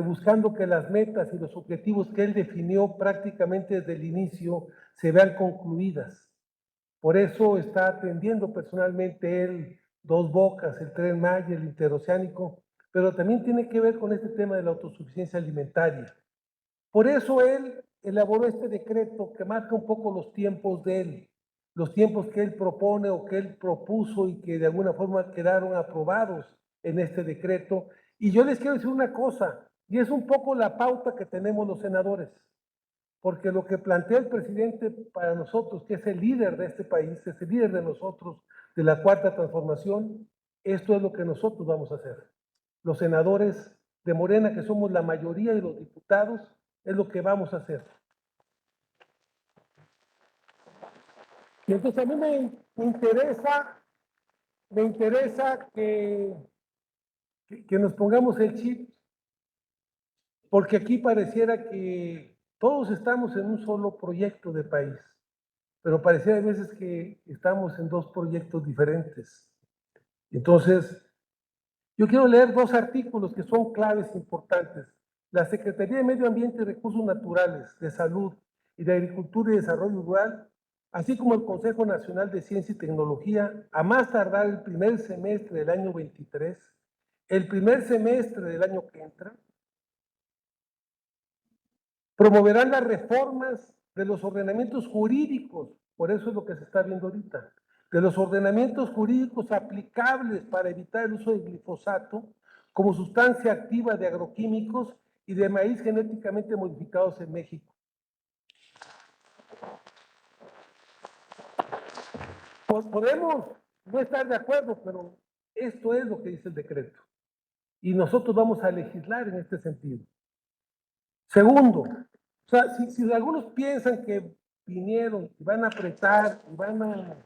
buscando que las metas y los objetivos que él definió prácticamente desde el inicio se vean concluidas. Por eso está atendiendo personalmente él Dos Bocas, el Tren Maya, el interoceánico, pero también tiene que ver con este tema de la autosuficiencia alimentaria. Por eso él elaboró este decreto que marca un poco los tiempos de él, los tiempos que él propone o que él propuso y que de alguna forma quedaron aprobados en este decreto. Y yo les quiero decir una cosa, y es un poco la pauta que tenemos los senadores, porque lo que plantea el presidente para nosotros, que es el líder de este país, es el líder de nosotros, de la Cuarta Transformación, esto es lo que nosotros vamos a hacer. Los senadores de Morena, que somos la mayoría de los diputados, es lo que vamos a hacer. Y entonces a mí me interesa que nos pongamos el chip, porque aquí pareciera que todos estamos en un solo proyecto de país, pero pareciera a veces que estamos en dos proyectos diferentes. Entonces, yo quiero leer 2 artículos que son claves importantes. La Secretaría de Medio Ambiente y Recursos Naturales, de Salud y de Agricultura y Desarrollo Rural, así como el Consejo Nacional de Ciencia y Tecnología, a más tardar el primer semestre del año 23, el primer semestre del año que entra, promoverán las reformas de los ordenamientos jurídicos, por eso es lo que se está viendo ahorita, de los ordenamientos jurídicos aplicables para evitar el uso de glifosato como sustancia activa de agroquímicos y de maíz genéticamente modificados en México. Podemos no estar de acuerdo, pero esto es lo que dice el decreto. Y nosotros vamos a legislar en este sentido. Segundo, o sea, si algunos piensan que vinieron y van a apretar y van a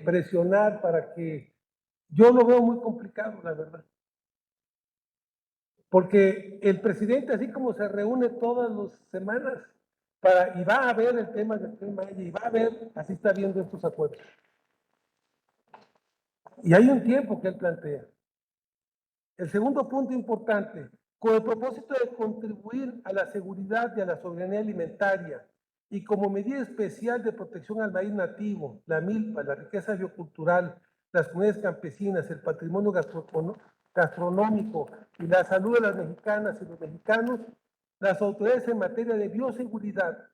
presionar para que... Yo lo veo muy complicado, la verdad. Porque el presidente, así como se reúne todas las semanas, y va a ver el tema del Tren Maya, y va a ver, así está viendo estos acuerdos. Y hay un tiempo que él plantea. El segundo punto importante, con el propósito de contribuir a la seguridad y a la soberanía alimentaria, y como medida especial de protección al maíz nativo, la milpa, la riqueza biocultural, las comunidades campesinas, el patrimonio gastronómico y la salud de las mexicanas y los mexicanos, las autoridades en materia de bioseguridad,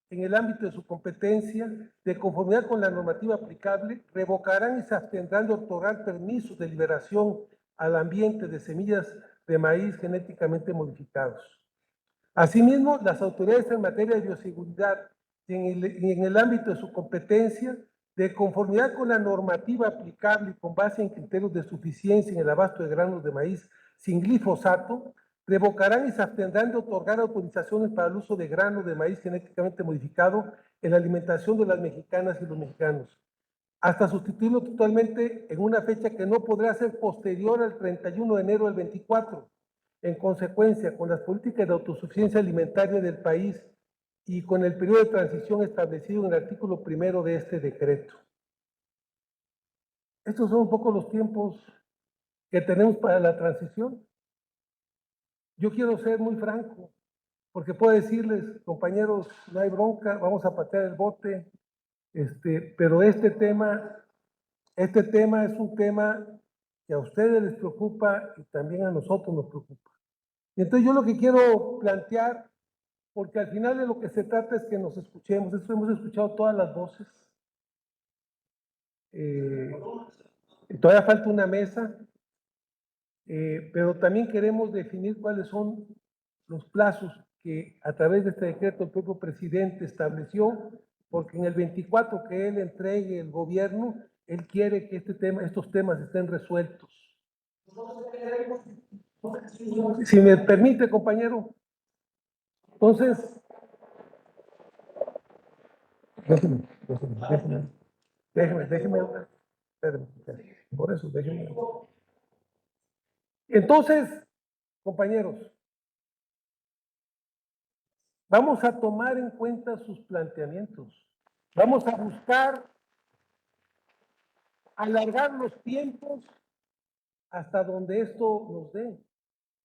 en el ámbito de su competencia, de conformidad con la normativa aplicable, revocarán y se abstendrán de otorgar permisos de liberación al ambiente de semillas de maíz genéticamente modificados. Asimismo, las autoridades en materia de bioseguridad y en el ámbito de su competencia, de conformidad con la normativa aplicable y con base en criterios de suficiencia en el abasto de granos de maíz sin glifosato, revocarán y se abstendrán de otorgar autorizaciones para el uso de granos de maíz genéticamente modificado en la alimentación de las mexicanas y los mexicanos, hasta sustituirlo totalmente en una fecha que no podrá ser posterior al 31 de enero del 24. En consecuencia, con las políticas de autosuficiencia alimentaria del país y con el periodo de transición establecido en el artículo 1 de este decreto. Estos son un poco los tiempos que tenemos para la transición. Yo quiero ser muy franco, porque puedo decirles, compañeros, no hay bronca, vamos a patear el bote, pero este tema es un tema que a ustedes les preocupa y también a nosotros nos preocupa. Y entonces yo lo que quiero plantear, porque al final de lo que se trata es que nos escuchemos, eso hemos escuchado todas las voces, todavía falta una mesa, pero también queremos definir cuáles son los plazos que a través de este decreto el propio presidente estableció, porque en el 24 que él entregue el gobierno, él quiere que estos temas estén resueltos. Si me permite, compañero, entonces, déjeme, por eso, déjeme. Entonces, compañeros, vamos a tomar en cuenta sus planteamientos. Vamos a buscar alargar los tiempos hasta donde esto nos dé.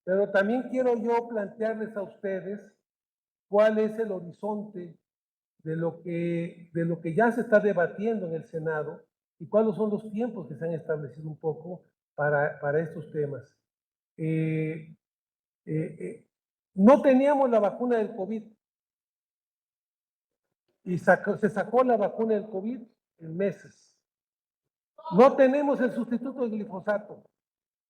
Pero también quiero yo plantearles a ustedes cuál es el horizonte de lo que ya se está debatiendo en el Senado y cuáles son los tiempos que se han establecido un poco para estos temas. No teníamos la vacuna del COVID y se sacó la vacuna del COVID en meses. No tenemos el sustituto del glifosato.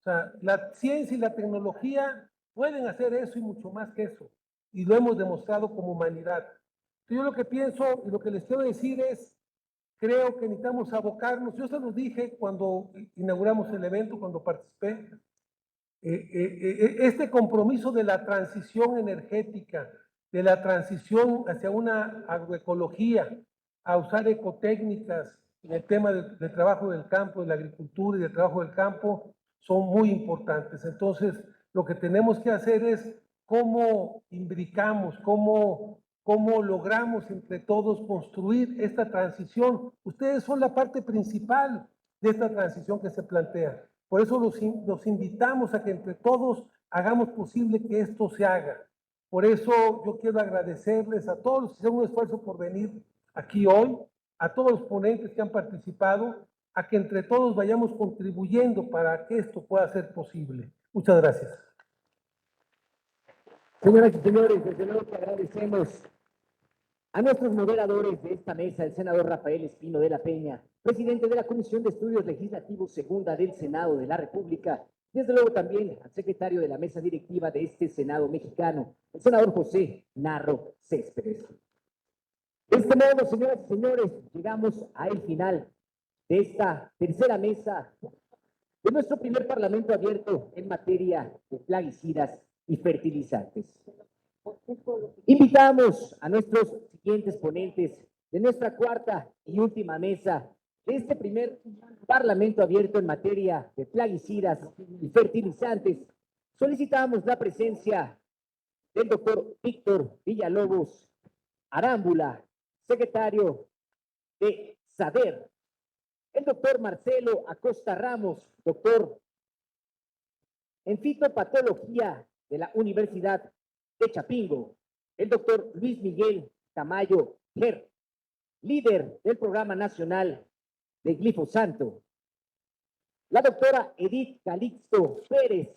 O sea, la ciencia y la tecnología pueden hacer eso y mucho más que eso. Y lo hemos demostrado como humanidad. Yo lo que pienso y lo que les quiero decir es, creo que necesitamos abocarnos. Yo se los dije cuando inauguramos el evento, cuando participé. Este compromiso de la transición energética, de la transición hacia una agroecología, a usar ecotécnicas en el tema del trabajo del campo, de la agricultura y del trabajo del campo, son muy importantes. Entonces, lo que tenemos que hacer es cómo imbricamos, cómo logramos entre todos construir esta transición. Ustedes son la parte principal de esta transición que se plantea. Por eso los invitamos a que entre todos hagamos posible que esto se haga. Por eso yo quiero agradecerles a todos los que hicieron un esfuerzo por venir aquí hoy, a todos los ponentes que han participado, a que entre todos vayamos contribuyendo para que esto pueda ser posible. Muchas gracias. Señoras y señores, desde luego que agradecemos A nuestros moderadores de esta mesa, el senador Rafael Espino de la Peña, presidente de la Comisión de Estudios Legislativos Segunda del Senado de la República, desde luego también al secretario de la mesa directiva de este Senado mexicano, el senador José Narro Céspedes. De este modo, señoras y señores, llegamos al final de esta tercera mesa de nuestro primer Parlamento abierto en materia de plaguicidas y fertilizantes. Invitamos a nuestros siguientes ponentes de nuestra cuarta y última mesa de este primer Parlamento abierto en materia de plaguicidas y fertilizantes. Solicitamos la presencia del doctor Víctor Villalobos Arámbula, secretario de SADER, el doctor Marcelo Acosta Ramos, doctor en fitopatología de la Universidad de Chapingo, el doctor Luis Miguel Tamayo Ger, líder del Programa Nacional de Glifosanto, la doctora Edith Calixto Pérez,